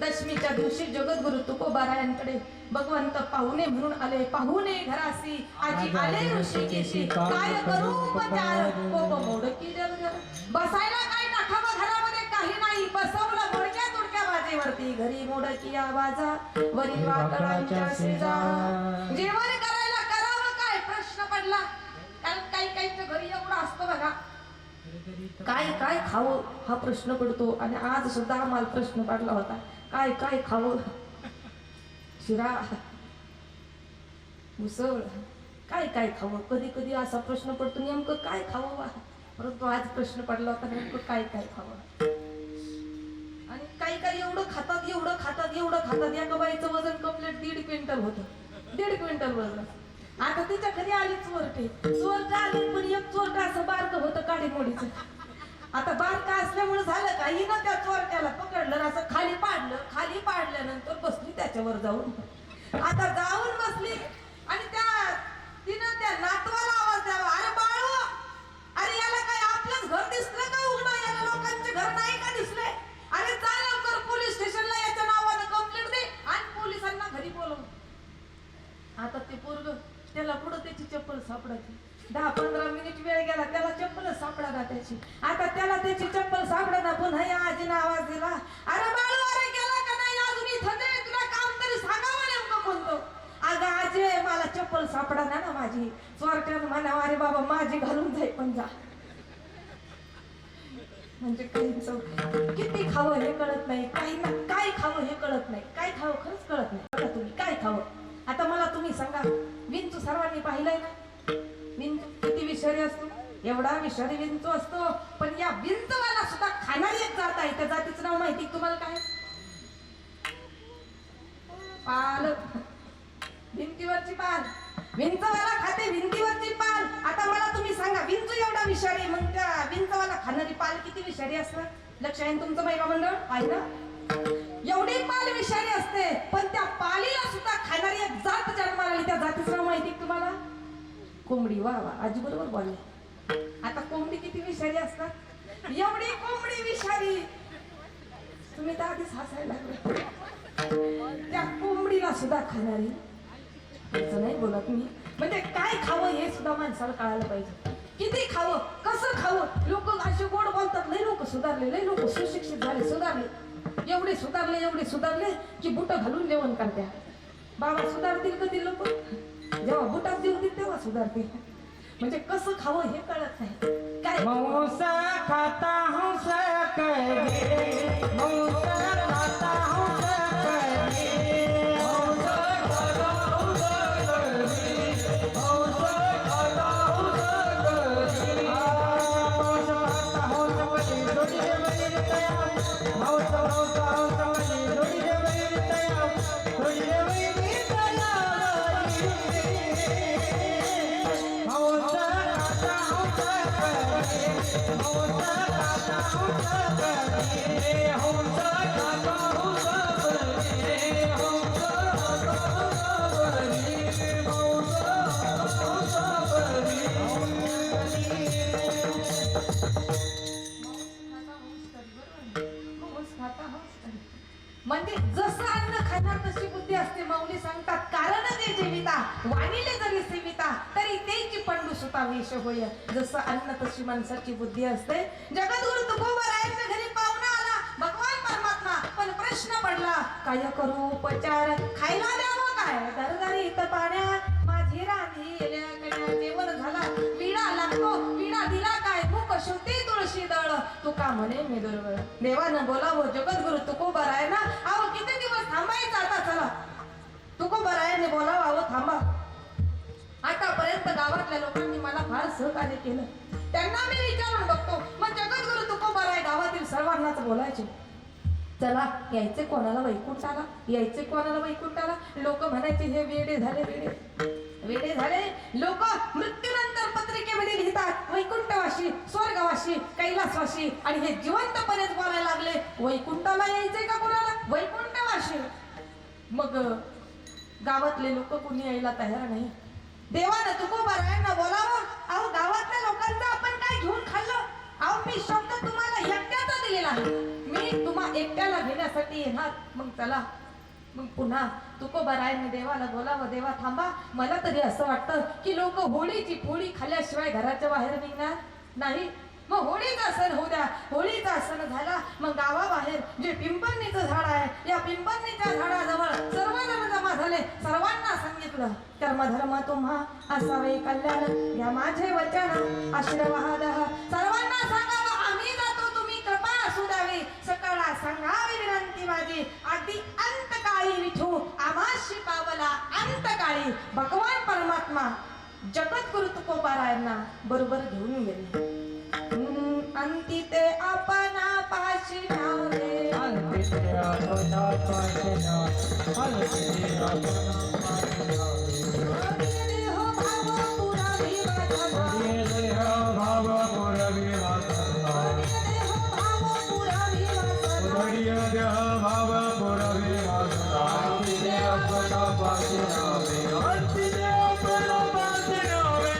दशमीच्या दिवशी जगद्गुरु तुकोबारायांकडे भगवंत पाहुणे म्हणून आले पाहुणे घरासी आजी आले ऋषिकेशी काय करू उपचार कोप मोडकी जलजल बसायला काय टाकावं घरामध्ये काही नाही बसवलं मोडक्या तुडक्या बाजेवरती घरी मोडकी आवाजा वरी वाकडांच्या शेजा जेवण करायला करावं काय प्रश्न पडला कारण काही घरी एवढं असतं बघा काय खावं हा प्रश्न पडतो आणि आज सुद्धा आम्हाला प्रश्न पडला होता काय खावं शिरा उसळ काय खावं कधी असा प्रश्न पडतो नेमकं काय खावं परंतु आज प्रश्न पडला होता नेमकं काय खावं आणि काही एवढं खातात एका बाईचं वजन कंप्लीट 1.5 क्विंटल होतं 1.5 क्विंटल वजन आता तिच्या घरी आली चोरटे आली पण एक चोरट असं बारकं होतं काडी मोडीचं आता बारका असल्यामुळे झालं का हिनं त्या चोरट्याला पकडलं असं खाली पाडल्यानंतर बसली त्याच्यावर जाऊन आता जाऊन बसली आणि तिनं त्या नातवाला आवाज द्यावा अरे बाळू अरे याला काय आपलंच घर दिसलं का उघडं याला लोकांचे घर नाही का दिसले अरे जा लवकर पोलीस स्टेशनला याच्या नावानं कंप्लेंट दे आणि पोलिसांना घरी बोलव आता ते पोरग त्याला पुढं त्याची चप्पल सापडायची 10-15 मिनिट वेळ गेला त्याला चप्पलच सापडा त्याची आता त्याला त्याची चप्पल सापडा पुन्हा या आजीने आवाज दिला अरे बाळू अरे गेला का नाही अजून इथं तुला काम तरी सांगावं नेमकं कोणतं अगं आजी मला चप्पल सापडा ना माझी चोरट्यानं म्हणा अरे बाबा माझी घालून जाई पण जा म्हणजे काहींचं किती खावं हे कळत नाही काहींना काय खावं हे कळत नाही काय खावं खरंच कळत नाही बघा तुम्ही काय खावं आता मला तुम्ही सांगा विंचू सर्वांनी पाहिलंय ना विंचू किती विषारी असतो एवढा विषारी विंचू असतो पण या विंचवाला सुद्धा खाणारी एक जात आहे त्या जातीचं नाव माहिती तुम्हाला काय पाल भिंतीवरची पाल विंचवाला खाते भिंतीवरची पाल आता मला तुम्ही सांगा विंचू एवढा विषारी मग त्या विंचवाला खाणारी पाल किती विषारी असणार लक्ष आहे तुमचं महिला मंडळ आहे ना एवढी पाल विषारी असते पण त्या पालीला सुद्धा खाणारी एक जात जन्माला आली. त्या जातीचं नाव माहिती का तुम्हाला? कोंबडी. वा वा, आजी बरोबर बोलले. आता कोंबडी किती विषारी असतात? एवढी कोंबडी विषारी. तुम्ही तर आधीच हसायला लागले. त्या कोंबडीला सुद्धा खाणारी. असं नाही बोलत मी. म्हणजे काय खावं हे सुद्धा माणसाला कळायला पाहिजे. किती खावं, कसं खावं. लोक असे गोड बोलतात, लय लोक सुधारले, लय लोक सुशिक्षित झाले, सुधारले, एवढे सुधारले की बुट घालून जेवण करत्या. बाबा सुधारतील कधी लोक? जेव्हा बुटात जेवतील तेव्हा सुधारतील. म्हणजे कसं खावं हे कळत नाही. काय मौस खाता हूँ सकले, मौस खाता हूँ सकले, मौस खाता हूँ सकले, मौस खाता हूँ सकले, मौस खाता हूँ सकले, जोड़ी दे मेरी तया, मौस खाता हूँ सकले, जोड़ी दे मेरी तया, जोड़ी दे मेरी तया, मौस खाता हूँ सकले, मौस खाता हूँ सकले, मौस खाता हूँ सकले, मौस खाता म्हणजे जसं अन्न खाणार तशी बुद्धी असते. माऊली सांगतात, कारण जे जेविता वाणीले जरी सेविता तरी तेची पंडू सुता वेश होय. जसं अन्न तशी माणसाची बुद्धी असते. जगद्गुरु तुकोबारायांच्या घरी पाहुणा आला, भगवान परमात्मा. पण प्रश्न पडला, काय करू उपचार, खायला द्यावं काय? दरदारी इथं पाण्यात माझी राणी जेवण झाला, विडा लागतो, विडा दिला काय? मुख शुद्धी तुळशी दळ, तुका म्हणे मी दुर्बळ. देवानं बोलावं जगद्गुरु तुकोबारायांना. अहो किती दिवस थांबायचं आता? चला, तुकोबारायांनी बोलावं. अहो थांबा. आतापर्यंत गावातल्या लोकांनी मला फार सहकार्य केलं, त्यांना मी विचारून बघतो. मग जगद्गुरु तुकोबाराय गावातील सर्वांनाच बोलायचे. चला, यायचे कोणाला वैकुंठाला, यायचे कोणाला वैकुंठाला. लोक म्हणायचे हे वेडे झाले, वेडे झाले. लोक मृत्यूनंतर पत्रिकेमध्ये लिहितात वैकुंठवाशी, स्वर्गवाशी, कैलासवाशी, आणि हे जिवंतपणेच बोलायला लागले वैकुंठाला यायचंय का कोणाला? वैकुंठवाशी. मग गावातले लोक कुणी यायला तयार नाही. देवानं तुकोबारायांना बोलावं. अहो गावातल्या लोकांचं आपण काय घेऊन खाल्लं? अहो मी शब्द तुम्हाला एकट्याचा दिलेला आहे, मी तुम्हा एकट्याला घेण्यासाठी येणार. मग चला. मग पुन्हा तुकोबारायांनी देवाला बोलावं. देवा थांबा, मला तरी असं वाटतं की लोक होळीची पोळी खाल्ल्याशिवाय घराच्या बाहेर निघणार नाही. मग होळीचा सण होऊ द्या. होळीचा सण झाला, मग गावाबाहेर जे पिंपरणीचं झाड आहे, या पिंपरणीच्या झाडाजवळ सर्वजण जमा झाले. सर्वांना सांगितलं, कर्मधर्म तुम्हा असावे कल्याण, या माझे वचन आशीर्वाद. सर्वांना सांगावं, आम्ही जातो, तुम्ही कृपा असू द्यावी. सकाळला सांगावी विनंती माझी, आधी अंतकाळी विठू आमाशी पावला अंतकाळी. भगवान परमात्मा जगद्गुरु तुकोबारायांना बरोबर घेऊन गेले. अंती ते आपणा पाशी नावे, अंती ते आपणा पाशी नावे, अंती ते आपणा पाशी नावे. देह भाव पुरावी वाचवा, देह भाव पुरावी वाचवा, देह भाव पुरावी वाचवा, देह भाव पुरावी वाचवा. अंती ते आपणा पाशी नावे, अंती ते आपणा पाशी नावे,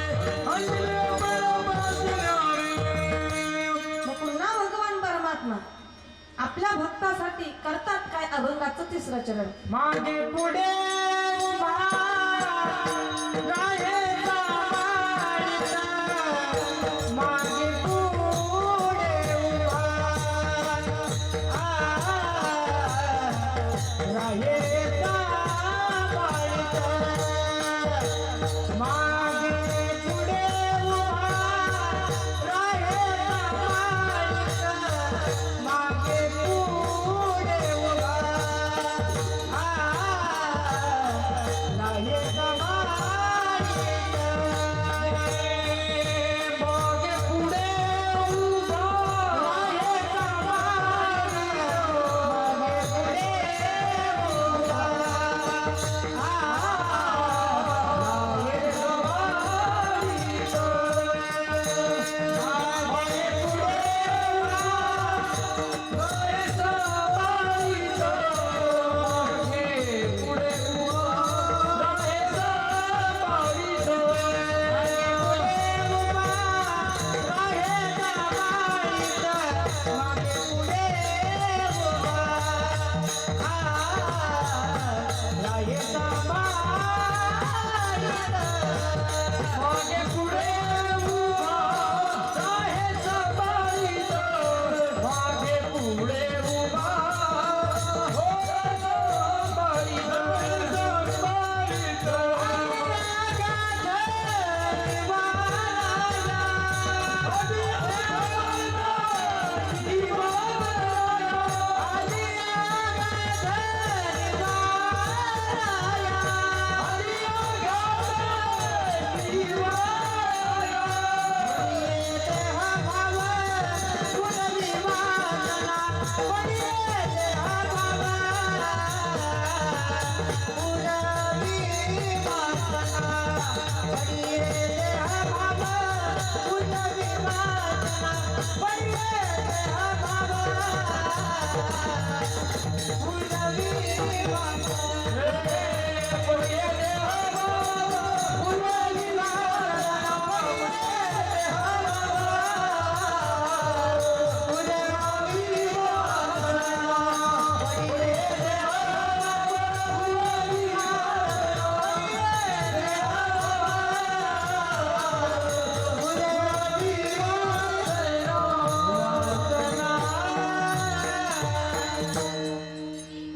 अंती ते आपणा पाशी नावे. पुन्हा भगवान परमात्मा आपल्या भक्तासाठी करतात काय? अभंगाचं तिसरं चरण. मागे पुढे उभा राहेचा माळीचा, मागे पुढे उभा राहेचा माळीचा, मागे पुढे उभा राहेचा माळीचा, मागे पुढे उभा राहेचा माळीचा.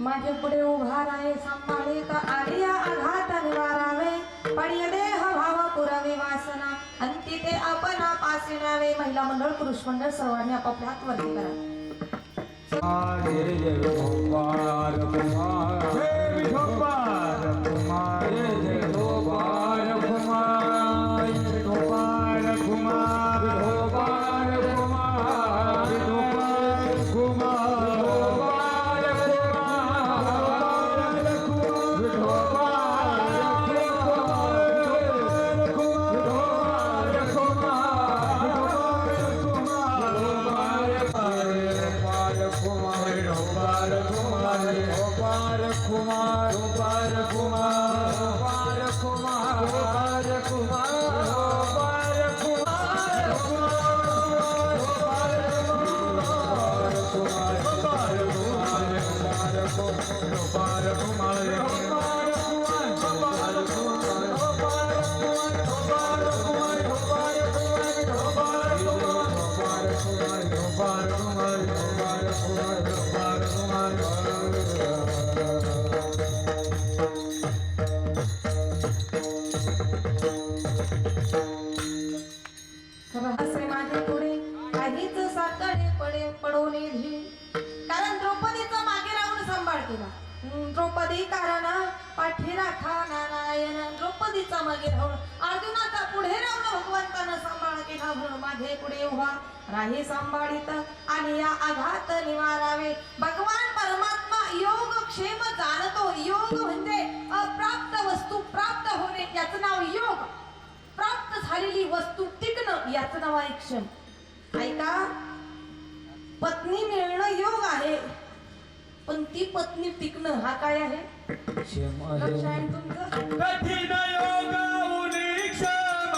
माझे पुढे उभा राहे सांभाळे तर आलिया आघात निवारावे पडिय देह भाव पुरावे वासना अंती ते आपणा पासी न्यावे. महिला मंडळ पुरुष मंडळ सर्वांनी आपापल्या हात वरती करा. जय जय गोपाल कुमार जय विठोबार कुमार जय गोपाल कुमार गोपाल कुमार गोपाल कुमार गोपाल कुमार रहस्य माझे पुढे काहीच साकडे पडे पडवणे धी कारण द्रौपदीचा मागे राहून सांभाळ केला. द्रौपदी कारण पाठी राखा नारायण द्रौपदीचा मागे राहून अर्जुनाचा पुढे राहून भगवंतानं सांभाळ केला म्हणून माझे पुढे उभा राही सांभाळीत आणि या आघात निवारावे. भगवान परमात्मा योग क्षेम जाणतो. योग म्हणजे अप्राप्त वस्तू प्राप्त होणे याचं नाव योग. प्राप्त झालेली वस्तू टिकणं याचं नाव आहे क्षम. ऐका पत्नी मिळणं योग आहे पण ती पत्नी टिकणं हा काय आहे लक्ष आहे तुमचं. कठीण योगाऊनी क्षम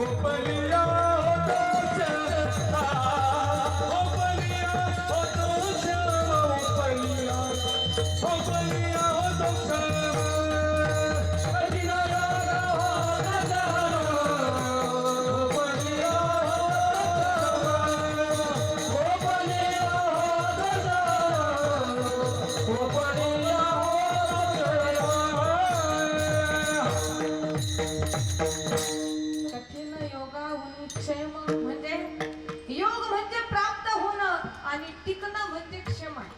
उपलिया होतो क्षमता उपलिया होतो क्षम उपलिया उपलिया होतो क्षम कठीण योगा होता उपलिया उपलिया उपलिया कठीण योगाहून क्षेम म्हणजे योग म्हणजे प्राप्त होणं आणि टिकणं म्हणजे क्षम आहे.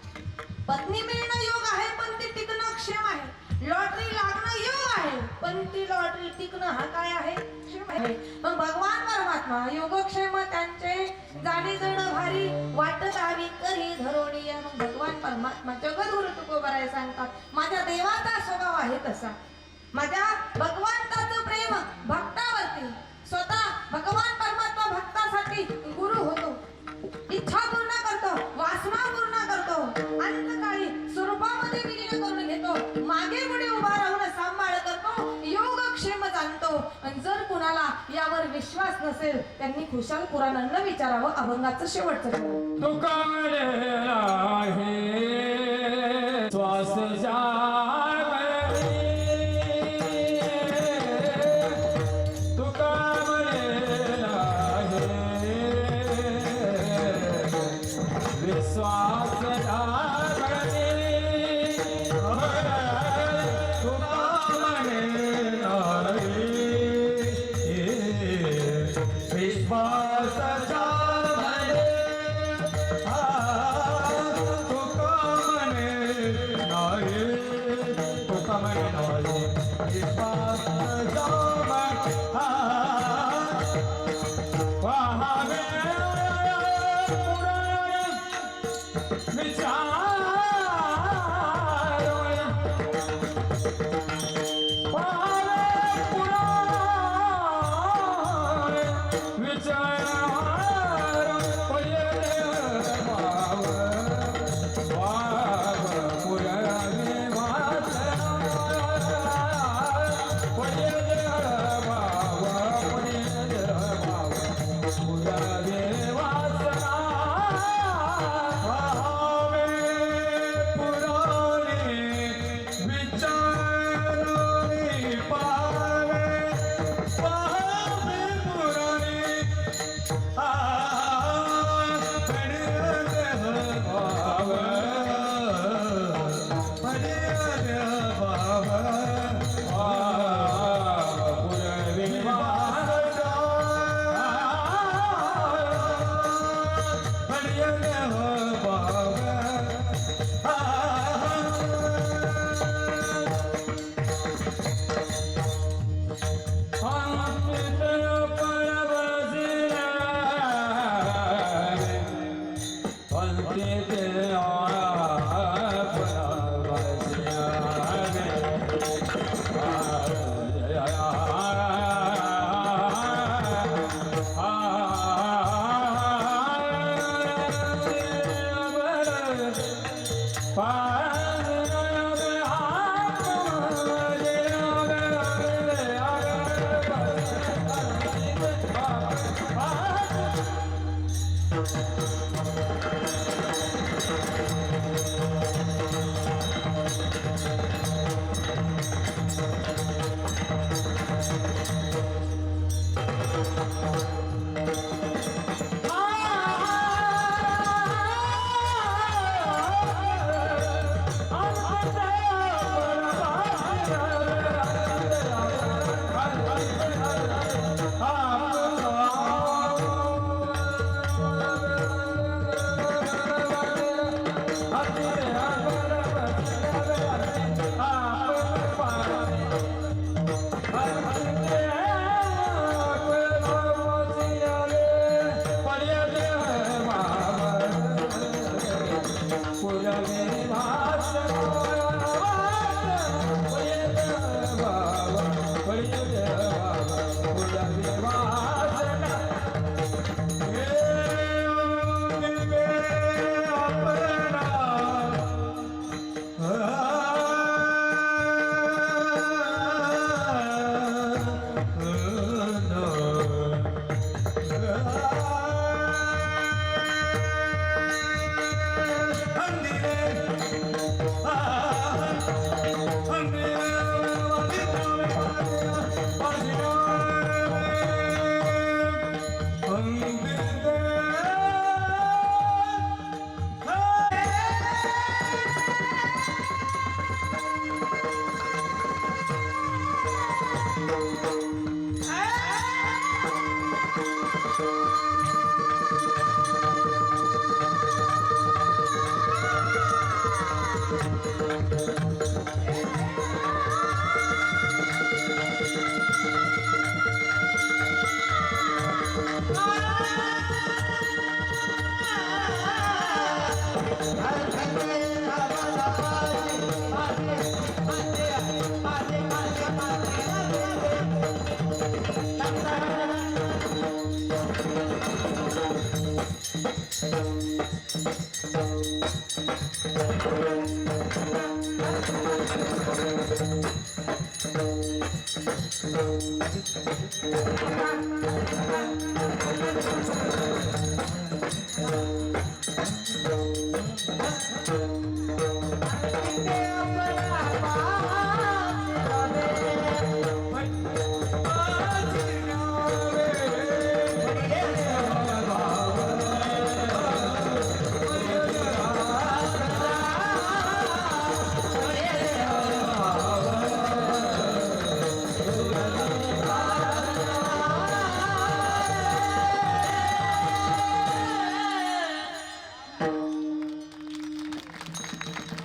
पत्नी मिळणं योग आहे पण ती टिकणं क्षम आहे. लॉटरी लागणं योग आहे पण ती लॉटरी टिकणं हा काय आहे क्षम आहे. मग भगवान परमात्मा योगक्षेम त्यांचे जाणे जण भारी वाटत आम्ही करी धरोणी. मग भगवान परमात्मा जगद्गुरु तुकोबाराय सांगतात माझ्या देवाचा स्वभाव आहे तसा. माझ्या भगवंताचं प्रेम भक्तावरती स्वतः भगवान परमात्मा भक्तासाठी गुरु होतो. इच्छा पूर्ण करतो वासना पूर्ण करतो अंतकाळी स्वरूपामध्ये विलीन करून घेतो. मागे पुढे उभा राहून सांभाळ करतो. योगक्षेम जाणतो. आणि जर कुणाला यावर विश्वास नसेल त्यांनी खुशाल पुराणांना विचारावं. अभंगाचं शेवटचं तुका आहे श्वास तुका विश्वास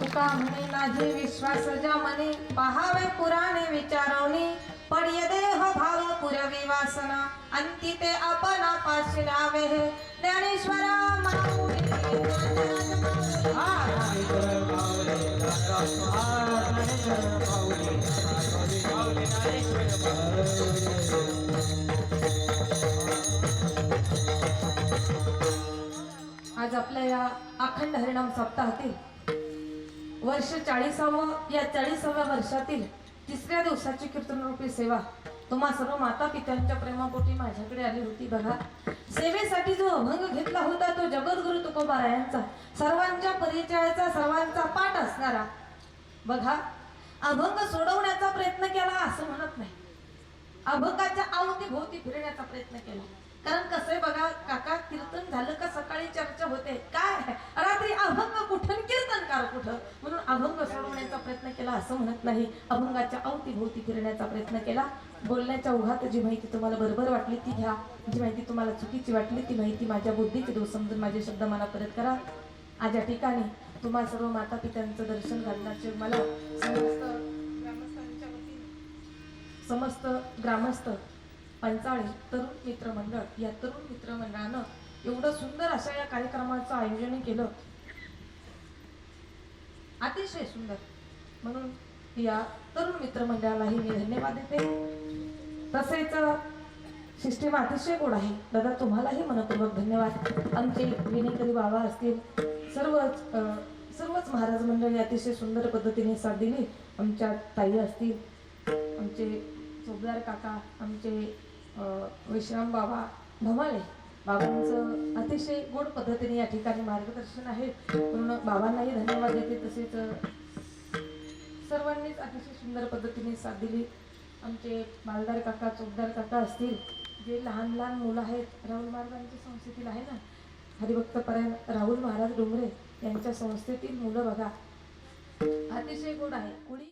तुका म्हणे माझे विश्वास ज्या मने पहावे पुराणे विचारवणी पडिय देह भाव पुरवी वासना अंती ते आपण पाशी लावे ज्ञानेश्वरा माऊली आज आपल्या या अखंड हरिनाम सप्ताहातील वर्ष 40वे या 40व्या वर्षातील तिसऱ्या दिवसाची कीर्तनरूपी सेवा तुम्हा सर्व माता पित्यांच्या प्रेमापोटी माझ्याकडे आली होती. बघा, सेवेसाठी जो अभंग घेतला होता तो जगद्गुरु तुकोबारायांचा, सर्वांच्या परिचयाचा, सर्वांचा पाठ असणारा. बघा, अभंग सोडवण्याचा प्रयत्न केला असं म्हणत नाही, अभंगाच्या अवतीभोवती फिरण्याचा प्रयत्न केला. कारण कसं बघा काका, कीर्तन झालं का सकाळी चर्चा होते, काय रात्री अभंग कुठं कीर्तनकार कुठं, म्हणून अभंग सोडवण्याचा प्रयत्न केला असं म्हणत नाही, अभंगाच्या अवतीभोवती फिरण्याचा प्रयत्न केला. बोलण्याच्या ओघात जी माहिती तुम्हाला बरोबर वाटली ती घ्या, जी माहिती तुम्हाला चुकीची वाटली ती माहिती माझ्या बुद्धीचे दोष समजून माझे शब्द मला परत करा. आज या ठिकाणी तुम्हा सर्व माता पित्यांचं दर्शन घडण्याचे मला समस्त ग्रामस्थ पंचाळी तरुण मित्र मंडळ या तरुण मित्र मंडळानं एवढं सुंदर अशा या कार्यक्रमाचं आयोजन केलं, अतिशय सुंदर. म्हणून या तरुण मित्र मंडळालाही मी धन्यवाद देते. तसेच सिस्टीम अतिशय गोड आहे दादा, तुम्हालाही मनपूर्वक धन्यवाद. आमचे विनेकरी बाबा असतील, सर्वच महाराज मंडळी अतिशय सुंदर पद्धतीने साथ दिली. आमच्या ताई असतील, आमचे चौबदार काका, आमचे विश्राम बाबा धमाले बाबांचं अतिशय गोड पद्धतीने या ठिकाणी मार्गदर्शन आहे, म्हणून बाबांनाही धन्यवाद देते. तसेच सर्वांनीच अतिशय सुंदर पद्धतीने साथ दिली. आमचे मालदार काका, चौबदार काका असतील, जे लहान लहान मुलं आहेत, राहुल महाराजांच्या संस्थेतील आहे ना, हरिभक्तपरायण राहुल महाराज डोंगरे यांच्या संस्थेतील मुलं बघा, अतिशय गोड आहे. कुणी